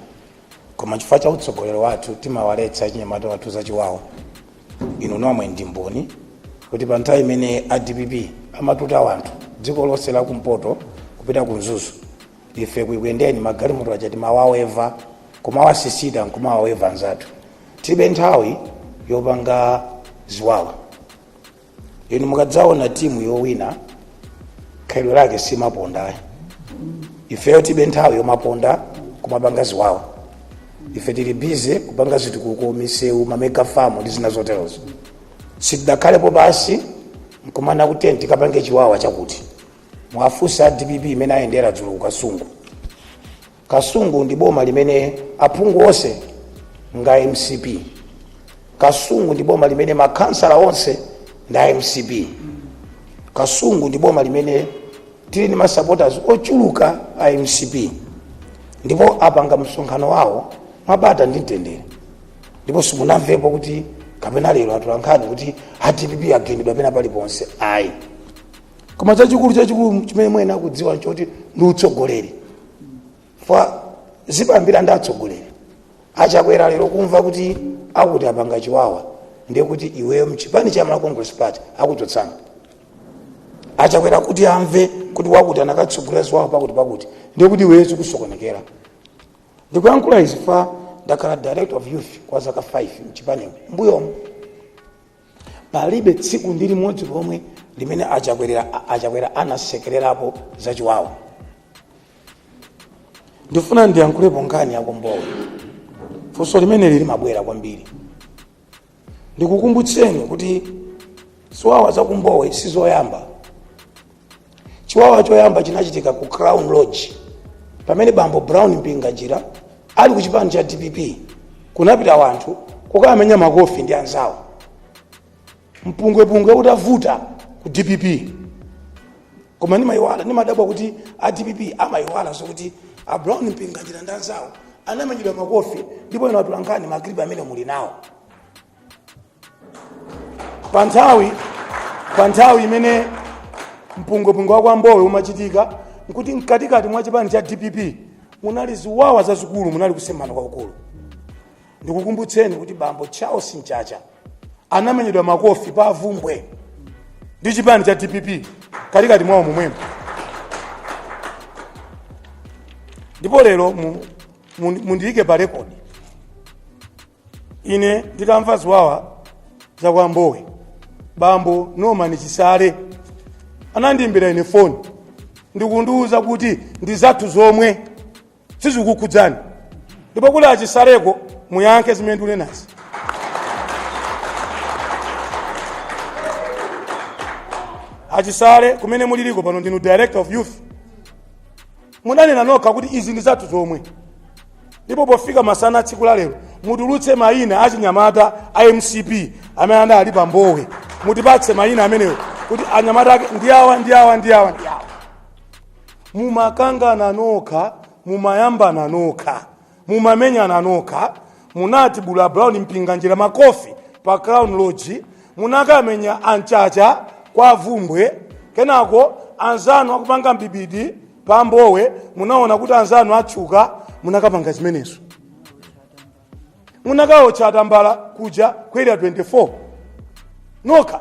koma chifukwa cha utsogolero wathu timawaletsa achinyamata wathu zachiwawa. Inu nomwe ndi mboni kuti pa nthawi imene DPP amatuta wanthu dziko lonse la kumpoto kupita kunzuzu, ife kuyendeni magalimoto achati mawaweva kumawasisita nkumawaweva nzathu. Tilibe nthawi yopanga ziwawa. Inu mukadzaona timu yowina khairo lake simaponda. Ifeyo tibe nthawi yomaponda kumapanga ziwawa. Ife tili busy kupanga zitukuko, misewu, mamega farm ndi zina zoterozo. Sidakhalepo basi nkumana kuti tikapange chiwawa chakuti mwafusa DPP imene ayendera dzulo ku Kasungu. Kasungu ndi boma limene aphungu onse nga MCP. Kasungu ndi boma limene makansala onse nda MCP. Kasungu ndi boma limene tili ni masupporters ochuluka a MCP. Ndipo apanga msonkhano wawo mabata ndi mtendere. Ndipo simunamvepo kuti kapena lero atolankhani kuti DPP agendedwa pena paliponse. Ayi. Koma chachikulu chimene mwene akudziwa nchoti ndi utsogoleri. Fa zipambira ndi atsogoleri. Achakwera lero kumva kuti akuti apanga chiwawa, ndiye kuti iweyo mchipani cha Malawi Congress Party akuchotsana. Achakwera kuti amve kuti wakuti anakatsogolera ziwawa pakuti ndiye kuti iweyo zikusokonekera. Ndikuyankhula izi fa ndakhala director of youth kwa zaka 5 mchipani mbuyomu. Palibe tsiku ndi limodzi lomwe limene achakwera anasekererapo zachiwawa. Ndifuna ndiyankhulepo nkhani ya Kumbowe. Funso limene lili mabwera kwambiri. Ndikukumbutseni kuti ziwawa za Kumbowe sizoyamba. Chiwawa choyamba chinachitika ku Crown Lodge pamene bambo Brown Mpinganjira ali ku chipani cha DPP. Kunapita wanthu kukamenya makofi ndi anzawo. Mpungwe utavuta ku DPP. Koma nimayiwala nimadabwa kuti DPP amayiwala sokuti Brown Mpinganjira ndi anzawo anamenyedwa makofi ndipo ino atulankhani magripe amene muli nawo pa nthawi imene mpungwepungwe wa Kwambowe umachitika nkuti mkatikati mwa chipani cha DPP munali ziwawa zazikulu, munali kusemana kwakukulu. Ndikukumbutseni kuti bambo Charles Nchacha anamenyedwa makofi pa Vumbwe ndi chipani cha DPP katikati mwawo momwemo. Ndipo lero mundiyike pa rekodi, ine ndikamva ziwawa za Kwambowe, bambo Norman Chisale anandiimbira ine phone ndikundiuza kuti ndi zathu zomwe sizikukhudzani, ndipo kuli achisaleko muyankhe zimene ndikunenazi. Achisale kumene muliliko pano ndinu director of youth, munanena nokha kuti izi ndi zathu zomwe, ndipo pofika masana tsiku la lero mutulutse mayina achinyamata a MCP amene anali pa Mbowe, mutipatse mayina amenewo kuti anyamata ake ndi awa. Mumakangana nokha, mumayambana nokha, mumamenyana nokha. Munati Bula Brown mpinganjira makofi pa Crown Lodge, munakamenya Anchacha kwa Vumbwe, kenako anzanu akupanga mbibidi pa Mbowe, munaona kuti anzanu achuka, munakapanga zimenezo. Munakawo chatambala kuja kweli 24 nokha.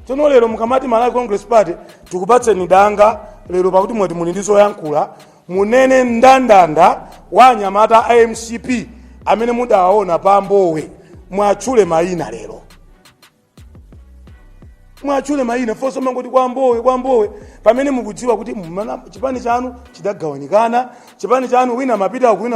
Tsono lero mukamati Malawi Congress Party tikupatse nidanga lero pakuti mwati muli ndizo yankula, munene ndandanda wa anyamata a MCP amene mudawaona pa Mbowe, mwachule mayina lero. Mwachule mayina fonso mangoti kwa Mbowe pamene mukudziwa kuti chipani chanu chidagawanikana, chipani chanu wina mapita uku,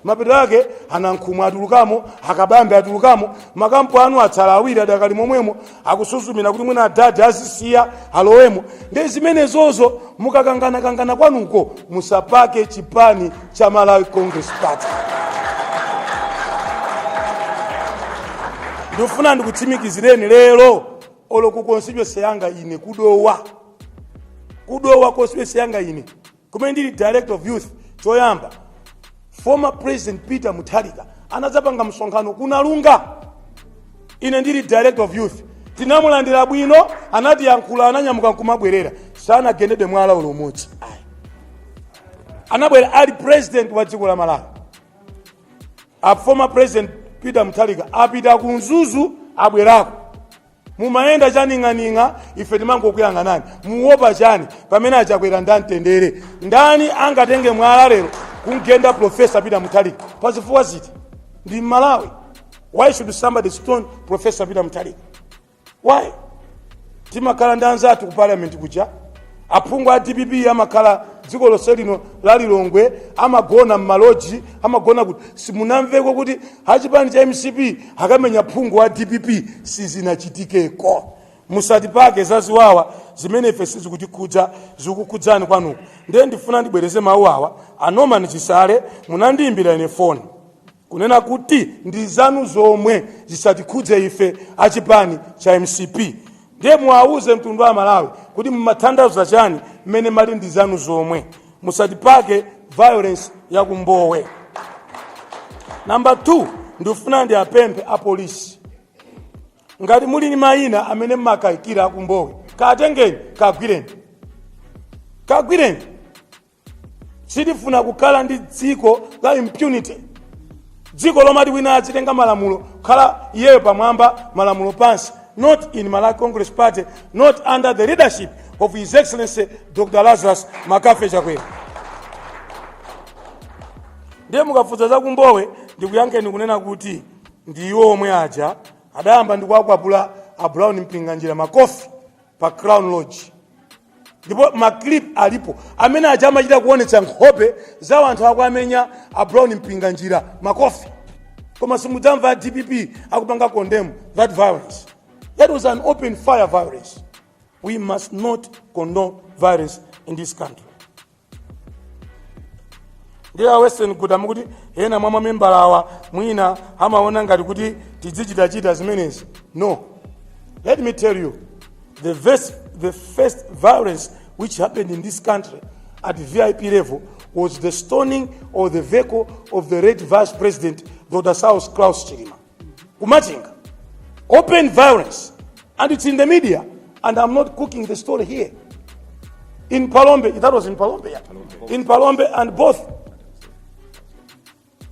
mapita ake anankhumwa atulukamo, akabambe atulukamo, makampu anu atsala awiri adakali momwemo, akusuzumira kuti mwina adadi azisiya alowemo. Ndi zimenezozo mukakangana kwanuko musapake chipani cha Malawi Congress Party. Ndifuna ndikutsimikizireni lero olo ku constituency yanga ine kudowa constituency yanga ine kumene ndili director of youth. Choyamba former president Peter Mutharika anadzapanga msonkhano kunalunga, ine ndili director of youth. Tinamulandira bwino, anati yankhula, ananyamuka kumabwerera, sana gendede mwala ulomotsi. Anabwera ali president wa dziko la Malawi. Former president Peter Mutharika apita kunzuzu abwerako. Mumaenda chaning'aning'a, ife timango kuyang'anani. Muopa chani pamene achakwera ndantendere. Ndani angatenge mwala lero kungenda Professor Peter Mutharika? Pazifuwa ziti ndi Malawi. Why should somebody stone Professor Peter Mutharika? Why? Timakhala ndanzatu ku parliament kucha, aphungu a DPP amakhala dziko lonse lino la Lilongwe, amagona mmaloji, amagona kuti simunamveko kuti achipani cha MCP akamenya phungu wa DPP sizinachitikeko. Musatipake zaziwawa zimene ife sizikutikhudza, zikukhudzani kwanuko. Ndiye ndifuna ndibwereze mawu awa. Norman Chisale munandiimbira ine phone kunena kuti ndi zanu zomwe zisatikhudze ife achipani cha MCP. Ndiye muwauze mtundu wa Malawi kuti mmathandazo chani mmene mali ndi zanu zomwe, musatipake violence ya kumbowe. Number 2, ndifuna ndi apemphe a police. Ngati muli ni mayina amene mmakayikira akumbowe, katengeni kagwireni. Sitifuna kukhala ndi dziko la impunity, dziko lomati wina achitenga malamulo khala iyeyo pamwamba malamulo pansi. Not in Malawi Congress Party, not under the leadership of His Excellency Dr. Lazarus Makafe Chakwera. Ndiye mukafuza za kumbowe ndikuyankheni kunena kuti ndiwo omwe aja adayamba ndikuakwapula a Brown mpinganjira makofi pa Crown Lodge. Ndipo maklip alipo amene aja amachita kuonetsa nkhope za anthu akwamenya a Brown mpinganjira makofi. Koma simudzamva DPP akupanga condemn that violence. That was an open fire violence. We must not condone violence in this country. Ndiye Western kudamu kuti yena mwa member awa mwina amaona ngati kuti tidzichita zimenezi. No. Let me tell you, the first violence which happened in this country at VIP level was the stoning of the vehicle of the late Vice President Dr. South Klaus Chilima. Kumachinga. Open violence. And it's in the media. And I'm not cooking the story here. In Palombe, that was in Palombe, yeah. In Palombe and both.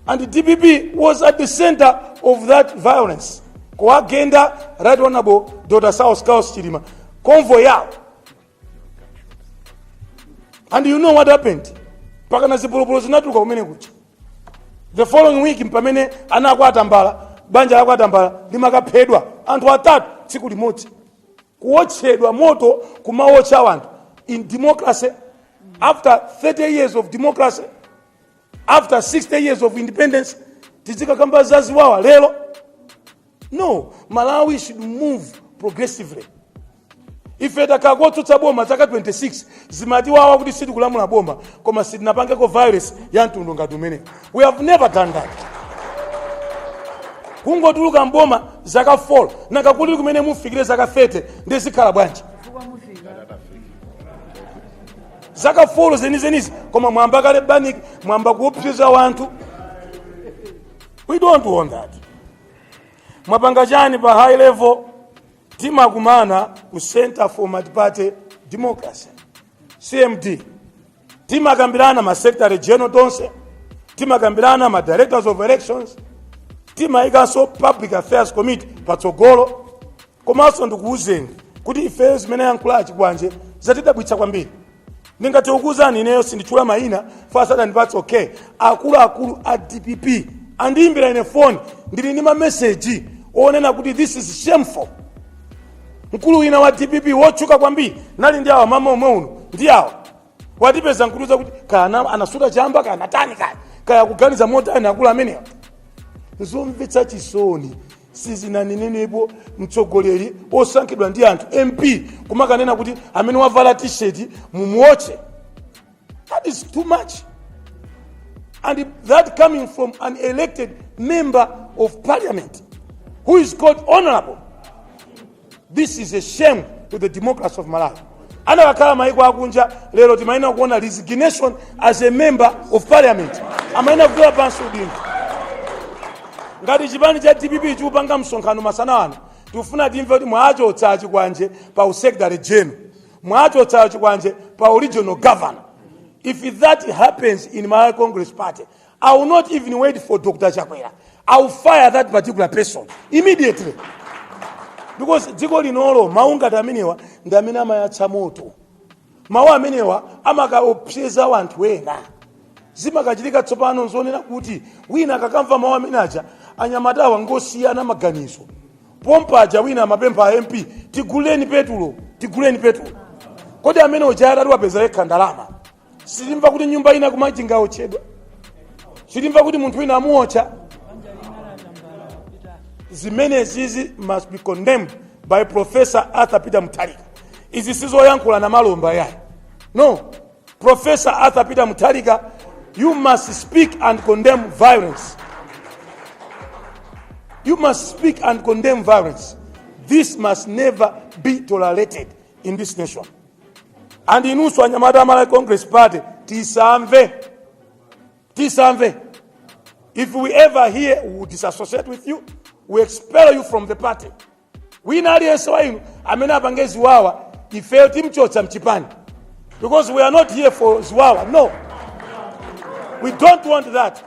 And the DPP was at the center of that violence. Kuagenda, Right Honorable Dr. South Klaus Chilima. Convoy out. And you know what happened? The following week, mpamene anakwata mbala, banja lakwata mbala, limakapedwa, anthu atatu tsiku limodzi. Kuotchedwa moto kumaotcha wanthu. In democracy, after 30 years of democracy, after 60 years of independence, tizika kamba zaziwawa lero. No, Malawi should move progressively. If it akagotsotsa boma zaka 26 zimatiwawa kuti siti kulamula boma koma sitinapangeko virus ya mtundu ngati umene. We have never done that. Kungotuluka mboma zaka 4 nakakuli kumene mufikire zaka 30 ndezikhala bwanji. Zaka 4 zenizenizi koma mwamba kale baniki mwamba kuopseza wanthu. We don't want that. Mwapanga chani pa high level tima kumana ku Center for Multi-Party Democracy, CMD. Tima kambirana ma Secretary General tonse, tima kambirana ma Directors of Elections, tima ikaso Public Affairs Committee patsogolo. Komanso ndikuuzeni kuti ife zimene yankhulachi kwanje zatidabwitsa kwambiri. Ndingati ukuzani ineyo sindichula maina fasada ndipatsa okay. Akulu a DPP andiimbira ine phone ndili ndi ma message onena kuti this is shameful. Mkulu wina wa DPP wochuka kwambiri nali ndi awa mama omwe uno ndi awa watipeza nkuluza kuti kana anasuta chamba kana tani kaya kuganiza motani akulu amenewa. Nzomvetsa chisoni sizinanenepo mtsogoleri osankhidwa ndi anthu MP kumakanena kuti amene wavala t-shirt mumuoche. That is too much. And that coming from an elected member of parliament who is called honorable. This is a shame to the democracy of Malawi. Ana wakala maiko akunja lero timaina kuona resignation as a member of parliament. Amaina kula pansi udini. Ngati chipani cha DPP chupanga msonkhano masana wanu. Tufuna timve kuti mwacho otsachi kwanje pa Secretary General. Mwacho otsachi kwanje pa regional governor. If that happens in my Congress party, I will not even wait for Dr. Chakwera. I will fire that particular person immediately. Because dziko linolo maunga tamenewa ndamene amayatsa moto. Mawu amenewa amakaopseza wanthu wena. Zimakachitika tsopano nzonena kuti wina akakamva mawu amenaja anyamatawa ngosiyana maganizo. Pompaja wina amapempha MP tiguleni petulo. Kodi amene ojayata wapeza yekha ndalama. Sitimva kuti nyumba ina kumajinga ochedwa. Sitimva kuti munthu wina amuocha. Zimene zizi must be condemned by Professor Arthur Peter Mutharika. Izi sizoyankhula na malomba yayi. No. Professor Arthur Peter Mutharika, you must speak and condemn violence. You must speak and condemn violence. This must never be tolerated in this nation. And inusu anyamata Malawi Congress Party, tisamve. If we ever hear, we will disassociate with you. We expel you from the party. We aliyense wa inu amene apange ziwawa ifeyo timchotsa mchipani. Because we are not here for ziwawa. No. We don't want that.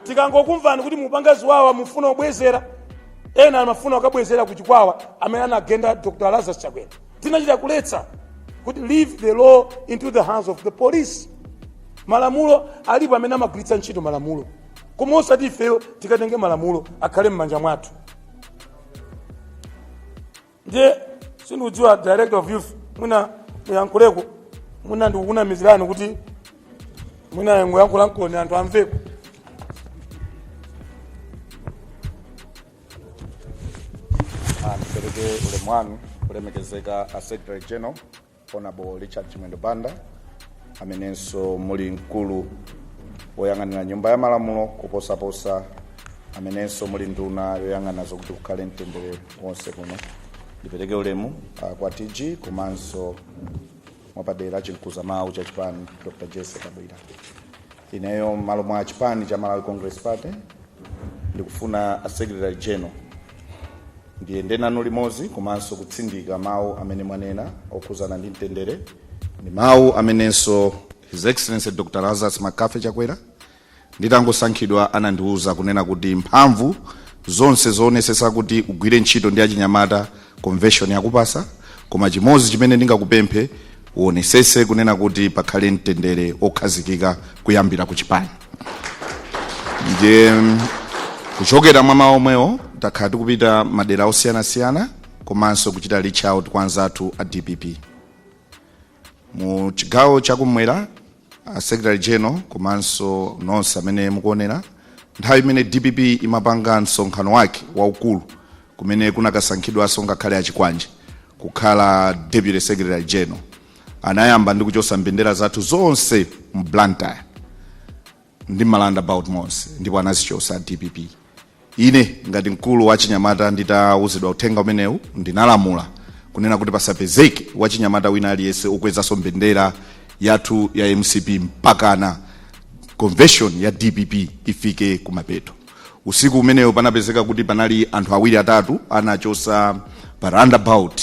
Tikangokumvani kuti mupanga ziwawa mufuna obwezera. Ena mafuna wakabwezera kuchikwawa amene anagenda Dr. Lazarus Chakwera. Tinachita kuletsa kuti leave the law into the hands of the police. Malamulo alipo amene amagwiritsa ntchito malamulo. Koma osati ifeyo tikatenge malamulo akhale m'manja mwathu. Nje sindidziwa Director of Youth mwina yankuleko mwina ndikuna mizirani kuti mwina yankulako nkoni anthu amveko. Mpereke ulemwanu ulemekezeka a Secretary General Honorable Richard Chimwendo Banda amenenso muli mkulu woyang'anira nyumba ya malamulo kuposaposa amenenso muli nduna yoyang'ana zokuti kukhale mtendere wonse kuno. Ndipereke ulemu kwa TG komanso mwapadera chimkuza mawu cha chipani Dr. Jesse Kabwira. ineyo malo mwa chipani cha Malawi Congress Party ndikufuna a Secretary General ndiyende nanu limodzi komanso kutsindika mawu amene mwanena okhuzana ndi mtendere ndi mawu amenenso His Excellency Dr. Lazarus Makafe Chakwera nditangosankhidwa anandiuza kunena kuti mphamvu zonse zoonetsetsa kuti ugwire ntchito ndi achinyamata convention yakupasa, koma chimodzi chimene ndingakupemphe uonetsetse kunena kuti pakhale mtendere okhazikika kuyambira ku chipani. Ndiye kuchokera mwa mawu omwewo takhala tikupita madera osiyanasiyana komanso kuchita reach out kwa anzathu a DPP. Mu chigawo chakumwera a Secretary General komanso nonse amene mukuonera nthawi imene DPP imapanga msonkhano wake waukulu kumene kunakasankhidwanso ngakhale achikwanje kukhala Deputy Secretary General, anayamba ndi kuchosa mbendera zathu zonse mu Blantyre ndi malanda about monse ndipo anazichosa DPP. Ine ngati mkulu wa chinyamata nditauzidwa uthenga umenewu ndinalamula kunena kuti pasapezeke wachinyamata wina aliyense okwezanso mbendera yathu ya MCP mpakana convention ya DPP ifike kumapeto. Usiku umenewu panapezeka kuti panali anthu awiri atatu anachosa pa roundabout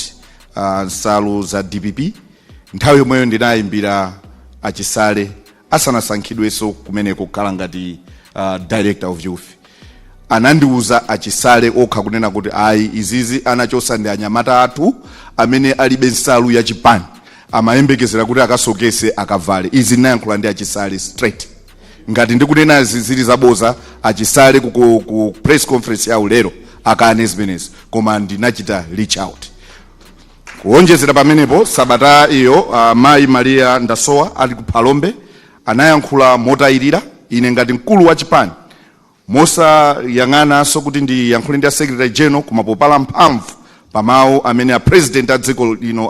nsalu za DPP. Nthawi yomweyo ndinayimbira achisale asanasankhidwenso kumeneko kukhala ngati director of youth. Anandiuza achisale okha kunena kuti ayi izizi anachosa ndi anyamata athu amene alibe nsalu ya chipani amayembekezera kuti akasokese akavale. Izi nayankhula ndi achisale straight. Ngati ndikunena zili zaboza achisale ku press conference ya ulero akane zimenezi, koma ndinachita reach out. Kuonjezera pamenepo sabata iyo Mayi Maria Ndasowa ali ku Phalombe anayankhula motayirira. Ine ngati mkulu wa chipani mosa yang'ana so kuti ndi yankhule ndi a Secretary General kumapopala mphamvu pamawu amene a president a dziko lino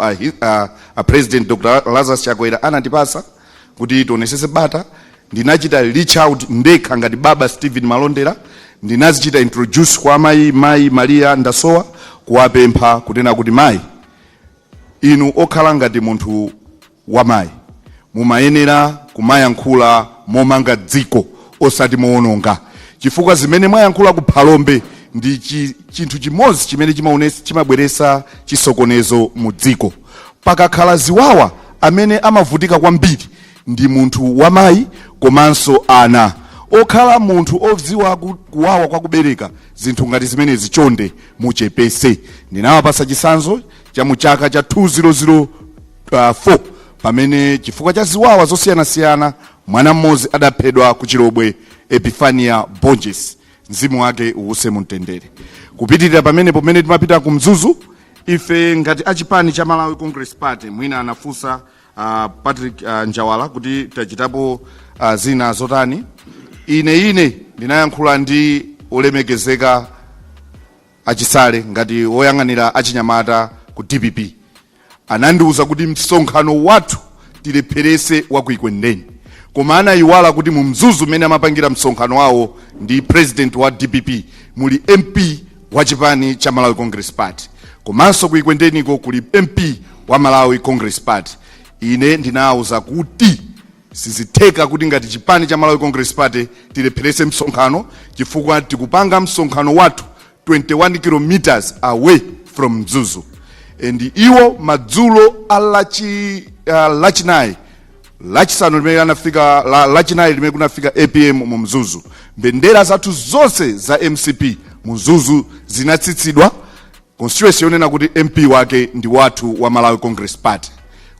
a President Dr. Lazarus Chakwera anatipasa kuti tionesese bata. Ndinachita reach out ndekha ngati baba Stephen Malondera, ndinazichita introduce kwa Mayi Maria Ndasowa kuwapempha kunena kuti mayi inu okhala ngati munthu wa mayi mumayenera kumayankhula momanga dziko osati moononga, chifukwa zimene mwayankhula ku Phalombe ndi chinthu chimodzi chimene chimabweresa chisokonezo mu dziko. Pakakhala ziwawa amene amavutika kwambiri ndi munthu wa mayi komanso ana. Okhala munthu odziwa kuwawa kwa kubereka zinthu ngati zimene zichonde muchepese. Ndinawapasa chisanzo cha mu chaka cha 2004 pamene chifukwa cha ziwawa zosiyanasiyana mwana mmodzi adaphedwa ku Chirobwe Epifania Bonjes, mzimu wake uwuse mumtendere. Kupitirira pamene timapita ku Mzuzu, ife ngati achipani cha Malawi Congress Party mwina anafunsa Patrick Njawala kuti tachitapo zina zotani. Ine ndinayankhula ndi olemekezeka achisale ngati woyang'anira achinyamata ku DPP. Anandiuza kuti msonkhano wathu tilepherese wa kuikwendeni, koma anayiwala kuti mu Mzuzu mene amapangira msonkhano wawo ndi president wa DPP muli MP wa chipani cha Malawi Congress Party, komanso kuikwendeniko kuli MP wa Malawi Congress Party. Ine ndinawuza kuti sizitheka kuti ngati chipani cha Malawi Congress Party tilepherese msonkhano chifukwa tikupanga msonkhano wathu 21 kilometers away from Mzuzu. And iwo madzulo lachinayi lachisanu limene anafika lachinayi limene kunafika APM mu Mzuzu, mbendera zathu zonse za MCP Mzuzu zinatsitsidwa. Constituency yonena kuti MP wake ndi wathu wa Malawi Congress Party.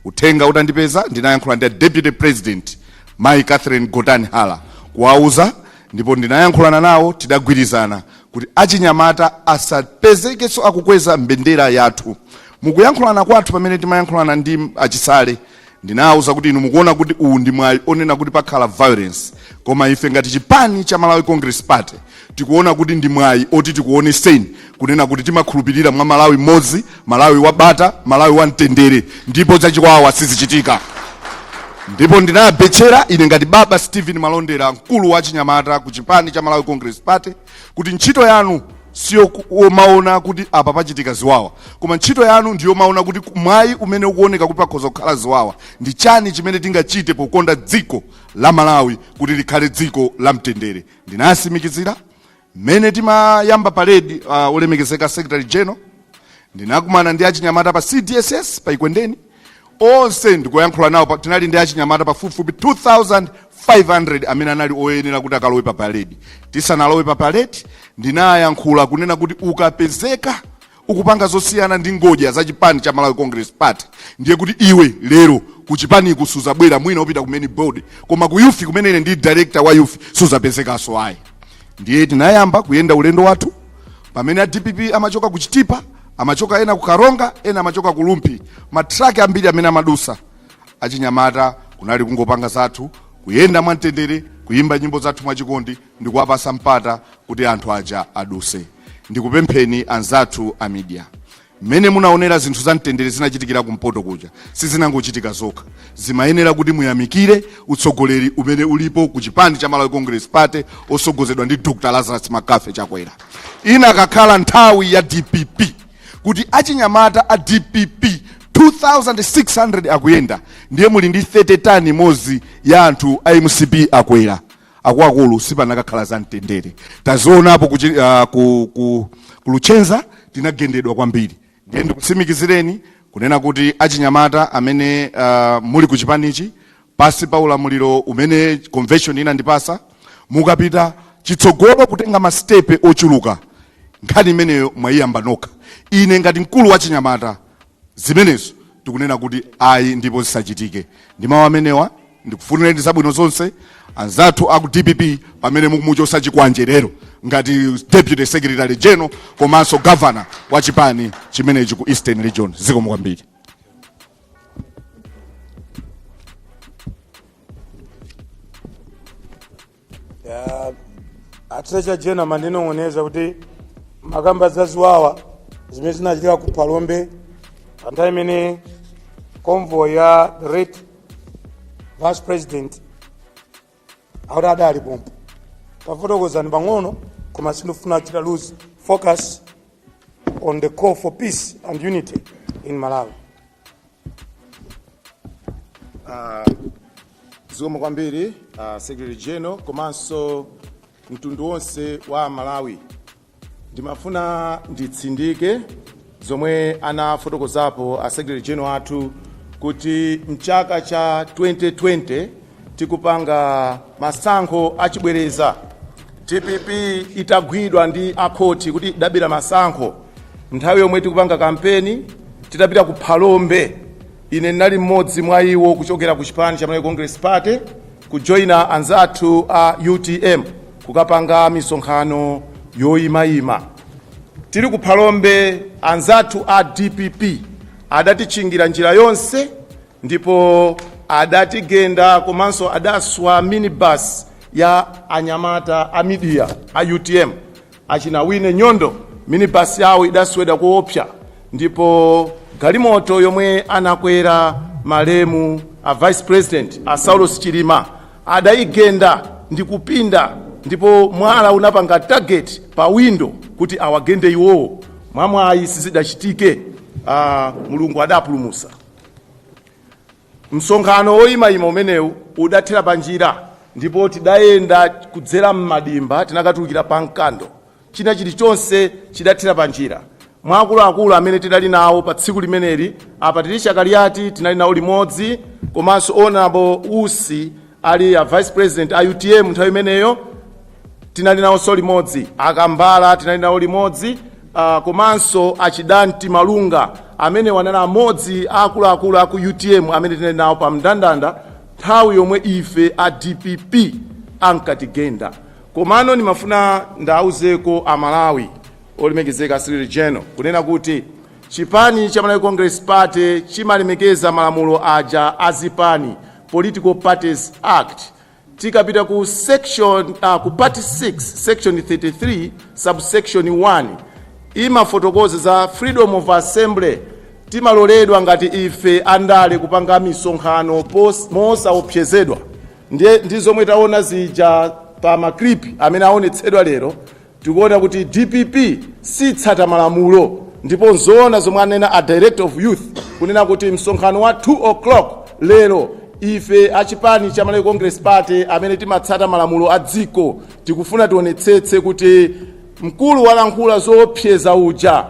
Uthenga utandipeza ndinayankhula ndi Deputy President Mayi Catherine Gotani Hala kuwauza, ndipo ndinayankhulana nawo tidagwirizana kuti achinyamata asapezekenso akukweza mbendera yathu. Mukuyankhulana kwathu pamene timayankhulana ndi achisale ndinawuza kuti inu mukuona kuti uwu ndi mwayi onena kuti pakhala violence, koma ife ngati chipani cha Malawi Congress Party tikuona kuti ndi mwayi oti tikuoneseni kunena kuti timakhulupirira mwa Malawi modzi, Malawi wabata, Malawi wa mtendere, ndipo zachikwawa sizichitika. Ndipo ndinabechera ine ngati baba Stephen Malondera mkulu wa chinyamata ku chipani cha Malawi Congress Party kuti ntchito yanu sio maona kuti apa pachitika ziwawa, koma ntchito yanu ndiyo maona kuti mwayi umene ukuoneka kuti pakhoza kukhala ziwawa ndi chani chimene tingachite pokonda dziko la Malawi kuti likhale dziko la mtendere. Ndinasimikizira mmene timayamba parade olemekezeka Secretary General, ndinakumana ndi achinyamata pa CDSS pa Ikwendeni, onse ndikuyankhula nawo, tinali ndi achinyamata pafupifupi 2500 amene anali oyenera kuti akalowe pa parade. Tisanalowe pa parade ndinayankhula kunena kuti ukapezeka ukupanga zosiyana ndi ngodya za chipani cha Malawi Congress Party, ndiye kuti iwe lero ku chipani kusuza bwera mwina upita ku main board, koma ku youth kumene ine ndi director wa youth suzapezekaso ayi. Ndiye tinayamba kuyenda ulendo wathu pamene DPP amachoka ku Chitipa, amachoka ena ku Karonga, ena amachoka ku Lumpi, matraki ambiri amene amadusa achinyamata kunali kungopanga zathu kuyenda mwamtendere, kuyimba nyimbo zathu mwachikondi ndi kuwapasa mpata kuti anthu aja aduse. Ndikupempheni anzathu a media, mmene munaonera zinthu za mtendere zinachitikira kumpoto kuja sizinangochitika zokha, zimayenera kuti muyamikire utsogoleri umene ulipo ku chipani cha Malawi Congress Party osogozedwa ndi Dr. Lazarus Makafe Chakwera. Ina kakhala nthawi ya DPP kuti achinyamata a DPP 2600 akuyenda, ndiye muli ndi 30 tani mozi ya anthu a MCP akwera. Akuluakulu sipanakakhala za mtendere. Tazionapo ku Luchenza tinagendedwa kwambiri. Ndiye ndikusimikizireni kunena kuti achinyamata amene muli ku chipanichi pasi pa ulamuliro umene convention inandipasa, mukapita chitsogolo kutenga mastepe ochuluka, nkhani imeneyo mwayiyamba nokha. Ine ngati mkulu wa chinyamata zimenezo tikunena kuti ayi ndipo zisachitike. Ndi mawu amenewa ndikufunireni zabwino zonse anzathu aku DPP pamene mukumuchosa chikwanjerero ngati Deputy Secretary General komanso Governor wa chipani chimenechi ku Eastern Region. Zikomo kwambiri. Treasurer General mandinong'oneza kuti makamba za ziwawa zimene zinachitika ku Palombe nthawi imene convoy ya the late Vice President adali pompo. Tafotokozani pang'ono koma sindifuna kuchita lose focus on the call for peace and unity in Malawi. Zikomo kwambiri Secretary General komanso mtundu wonse wa Malawi. Ndimafuna nditsindike zomwe anafotokozapo a Secretary General athu kuti mchaka cha 2020 tikupanga masankho achibwereza. DPP itagwidwa ndi akhoti kuti idabira masankho nthawi yomwe tikupanga kampeni, tidapita ku Palombe. Ine nali mmodzi mwa iwo kuchokera ku chipani cha Malawi Congress Party kujoina anzathu a UTM kukapanga misonkhano yoyimayima. Tili ku Palombe, anzathu a DPP adatichingira njira yonse ndipo adatigenda komanso adaswa minibus ya anyamata a media a UTM achina Wine Nyondo. Minibus yawo idasweda kuopsa ndipo galimoto yomwe anakwera malemu a Vice President a Saulos Chilima adaigenda ndi kupinda, ndipo mwala unapanga target pa window kuti awagende iwowo. Mwamwayi sizidachitike, Mulungu adapulumusa. Msonkhano woyimayima umenewu udathera panjira ndipo tidayenda kudzera mmadimba, tinakatulukira pa mkando. China chilichonse chidathera panjira. Mwakuluakulu amene tidali nawo pa tsiku limeneli apa tili Chakaliati tinali nawo limodzi, komanso Honorable Usi ali a Vice President a UTM nthawi imeneyo tinali nawo so limodzi, Akambala tinali nawo limodzi, komanso achidanti Malunga amene wanali amodzi akuluakulu aku UTM amene tinali nawo pa mndandanda nthawi yomwe ife a DPP ankatigenda. Komano nimafuna ndauzeko a Malawi olemekezeka Secretary General kunena kuti chipani cha Malawi Congress Party chimalemekeza malamulo aja azipani, Political Parties Act. Tikapita ku section ku part 6 section 33 subsection 1 imafotokoza za freedom of assembly. Timaloledwa ngati ife andale kupanga misonkhano mosaopsezedwa. Ndizo mwetaona zija pa maklipi amene aonetsedwa lero tikuona kuti DPP sitsata malamulo, ndipo nzoona zomwe anena a Director of Youth kunena kuti msonkhano wa 2 o'clock lero ife achipani cha Malawi Congress Party amene timatsata malamulo a dziko tikufuna tionetsetse kuti mkulu walankhula zoopseza uja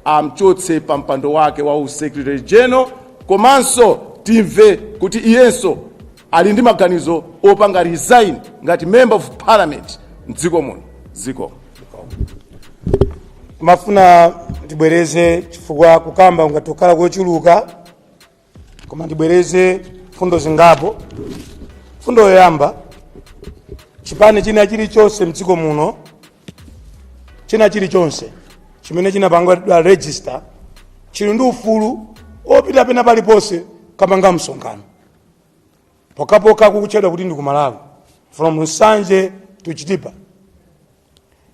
amchotse pa mpando wake wa Secretary General, komanso timve kuti iyenso ali ndi maganizo opanga resign ngati Member of Parliament mdziko muno. Ziko mafuna tibwereze chifukwa kukamba ungatokhala kochuluka, koma tibwereze fundo zingapo. Fundo yoyamba, chipani china chilichonse mdziko muno, china chilichonse chimene chinapangidwa register chili ndi ufulu opita pena paliponse kapanga msonkhano pokapoka kukuchedwa kuti ndi ku Malawi, from Nsanje to Chitipa.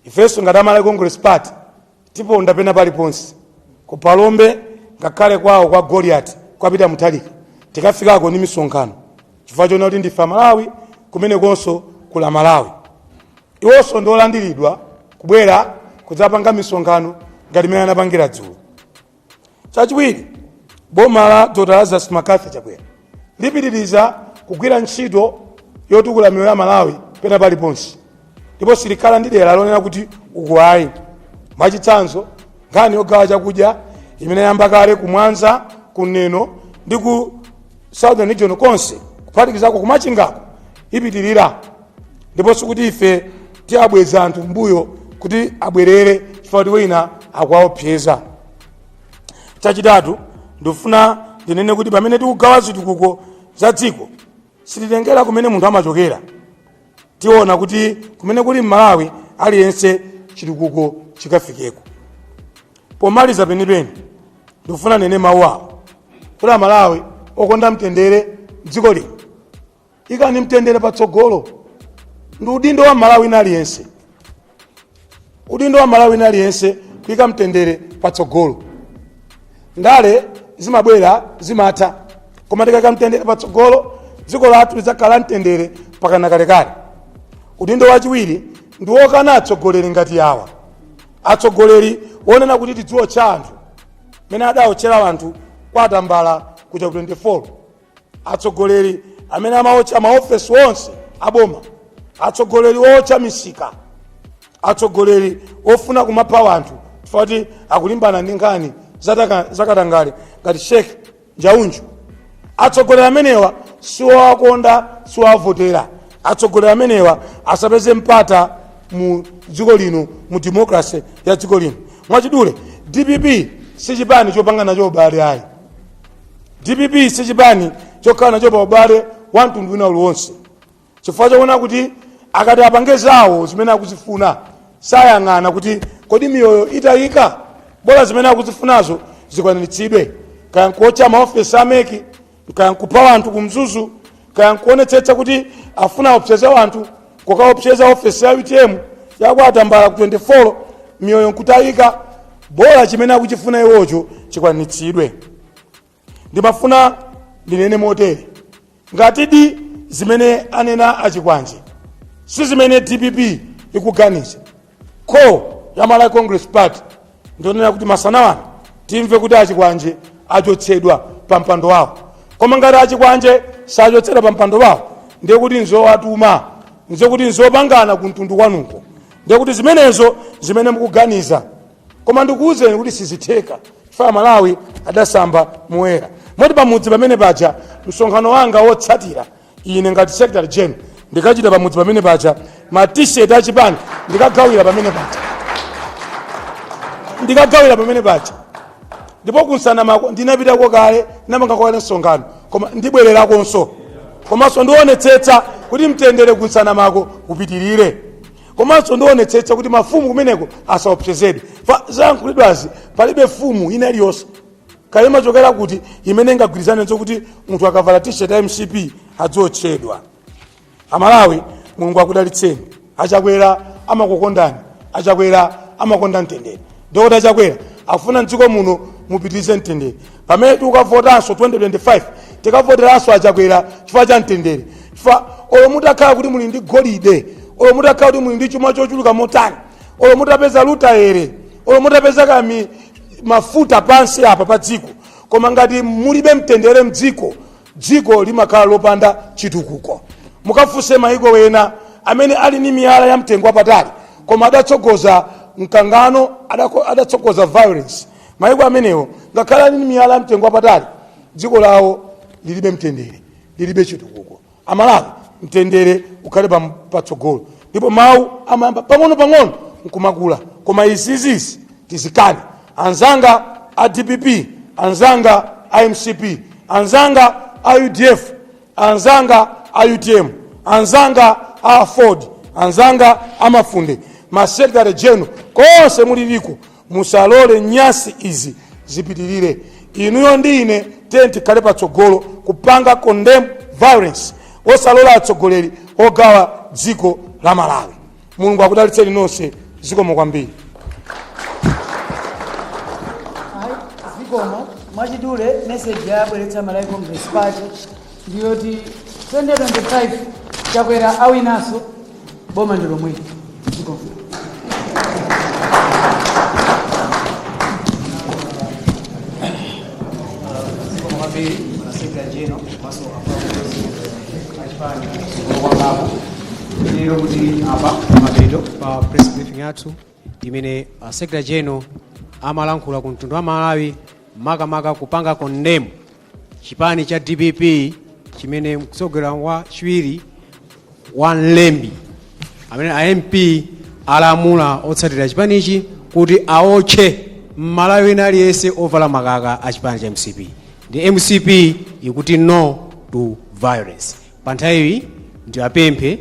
Ifenso ngati Malawi Congress Party tiponda pena paliponse ku Palombe ngakhale kwawo kwa Goliath kwapita Mutharika tikafikako ni misonkhano chifukwa chona kuti ndife Malawi kumene konso kula Malawi. Iwonso ndolandiridwa kubwera kudzapanga misonkhano ngati mmene anapangira dzulo. Chachiwiri, boma la Dr. Lazarus Makathi Chakwera lipitiriza kugwira ntchito yotukula miyoyo ya Malawi pena paliponse, ndipo silikhala ndi dera lonena kuti ukuwayi. Mwachitsanzo, nkhani yogawa chakudya imene yamba kale ku Mwanza, ku Neno ndi ku Southern Region konse kuphatikizako kumachingako ipitirira, ndipo sikuti ife tiabweza anthu mbuyo kuti abwerere chifukwa kuti wina akuwaopseza. Chachitatu, ndifuna ndinene kuti pamene tikugawa zitukuko za dziko sititengera kumene munthu amachokera. Tiona kuti kumene kuli Malawi aliyense chitukuko chikafikeko. Pomaliza penipeni ndifuna nene mawu awo kuti Malawi okonda mtendere dziko lino ikani mtendere patsogolo. Ndi udindo wa Malawi aliyense, udindo wa Malawi aliyense kuika mtendere patsogolo. Ndale zimabwera zimatha, koma tikaka mtendere patsogolo dziko lathu lidzakhala mtendere pakana kalekale. Udindo wachiwiri ndi wokana atsogoleri ngati awa, atsogoleri wonena kuti tidziwo cha anthu mene adaotchera anthu kwa Atambala kuja ku 24, atsogoleri amene amaotcha maofesi onse aboma, atsogoleri ootcha misika, atsogoleri ofuna kumapha anthu chifukwa kuti akulimbana ndi nkhani zakatangale ngati Sheikh Njaunju. Atsogoleri amenewa siwowakonda siwowavotera. Atsogoleri amenewa asapeze mpata mu dziko lino, mu democracy ya dziko lino. Mwachidule, DPP si chipani chopanga nacho ubale ayi. DPP si chipani chokhala nacho pa ubale wa mtundu wina uliwonse, chifukwa choona kuti akati apange zawo zimene akuzifuna sayang'ana kuti kodi miyoyo itayika, bora zimene akuzifunazo zikwaniritsidwe. Kaya nkuotcha maofesi ameki, kaya nkupha anthu kumzuzu, kaya nkuonetsetsa kuti afuna opseza anthu kukaopseza ofesi ya UTM yakwa Atambala ku 24, miyoyo nkutayika, bora chimene akuchifuna iwocho chikwaniritsidwe. Ndimafuna ndinene motere, ngatidi zimene anena achikwanje si zimene DPP ikuganiza. Ko ya Malawi Congress Party ndionena kuti masanawana timve kuti achikwanje achotsedwa pa mpando wawo, koma ngati achikwanje sachotsedwa pa mpando wawo ndiye kuti nzowatuma, ndiye kuti nzopangana ku mtundu kwanuko, ndiye kuti zimenezo zimene mukuganiza. Koma ndikuwuzeni kuti sizitheka chifukwa Malawi adasamba muwera. Moti pamudzi pamene paja msonkhano wanga wotsatira ine ngati Secretary General ndikachita pamudzi pamene paja ma t-shirt achipani ndikagawira pamene paja, ndipo kunsana mako ndinapitako kale namanga kwa msonkhano, koma ndibwererakonso, komanso ndionetsetsa kuti mtendere kunsana mako upitirire, komanso ndionetsetsa kuti mafumu kumeneko asaopsezedwe. Zankhulidwazi palibe fumu ina iliyonse kale machokera kuti imene ingagwirizane nso kuti munthu akavala t-shirt ya MCP adziotchedwa. Amalawi, Mulungu akudalitseni. Achakwera amakukondani, achakwera amakonda mtendere. Ndikuti achakwera afuna mdziko muno mupitirize mtendere. Pamene tikavotanso 2025 tikavoteranso achakwera chifukwa cha mtendere. Chifukwa olo mutakhala kuti muli ndi golide, olo mutakhala kuti muli ndi chuma chochuluka motani, olo mutapeza lutaere olo mutapeza kami mafuta pansi apa pa dziko koma ngati mulibe mtendere mdziko dziko limakhala lopanda chitukuko. Mukafunse maiko wena amene ali ni miyala ya mtengo wapatali koma adatsogoza mkangano adatsogoza violence. Maiko amenewo ngakhale ali ni miyala ya mtengo wapatali dziko lawo lilibe mtendere lilibe chitukuko. Amalawi mtendere ukhale patsogolo ndipo mawu amayamba pang'ono nkumakula koma izizi tizikani. Anzanga a DPP, anzanga a MCP, anzanga a UDF, anzanga a UTM, anzanga a Ford, anzanga a Mafunde, ma secretary general konse muliliku musalole nyasi izi zipitirire. Inuyo ndine tenti kale patsogolo kupanga condemn violence osalola atsogoleri ogawa dziko la Malawi. Mulungu akudalitseni nonse zikomo kwambiri. Zikomo mwachidule message yabweretsa Malawi Congress Party ndiyoti 2025 chakwera awinaso boma ndilo mwini. Zikomo. Zikomo kwambiri Secretary General maso achipani kwa lero kuti apa mapeto pa press briefing yathu imene Secretary General amalankhula ku mtundu wa Malawi makamaka kupanga condemn chipani cha DPP chimene mtsogolera wa chiwiri wa Nlembi amene MP alamula otsatira chipanichi kuti aotche Malawi aliyense ovala makaka a chipani cha MCP. The MCP ikuti no to violence. Panthawi ndi apemphe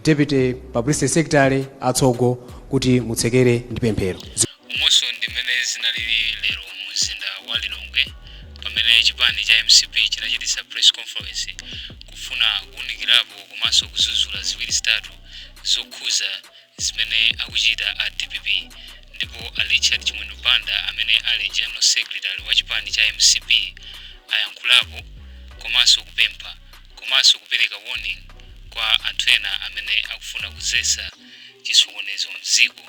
Deputy Publicity Secretary atsogo kuti mutsekere ndi pemphero. Umonso ndimene zinalili lero mumzinda wa Lilongwe pamene chipani cha MCP chinachititsa press conference kufuna kuunikirapo komanso kuzuzula ziwiri zitatu zokhuza zimene akuchita a DPP ndipo a Richard Chimwendo Banda amene ali General Secretary wa chipani cha MCP ayankhulapo komanso kupempha komanso kupereka warning kwa anthu ena amene akufuna kuzesa chisokonezo mdziko.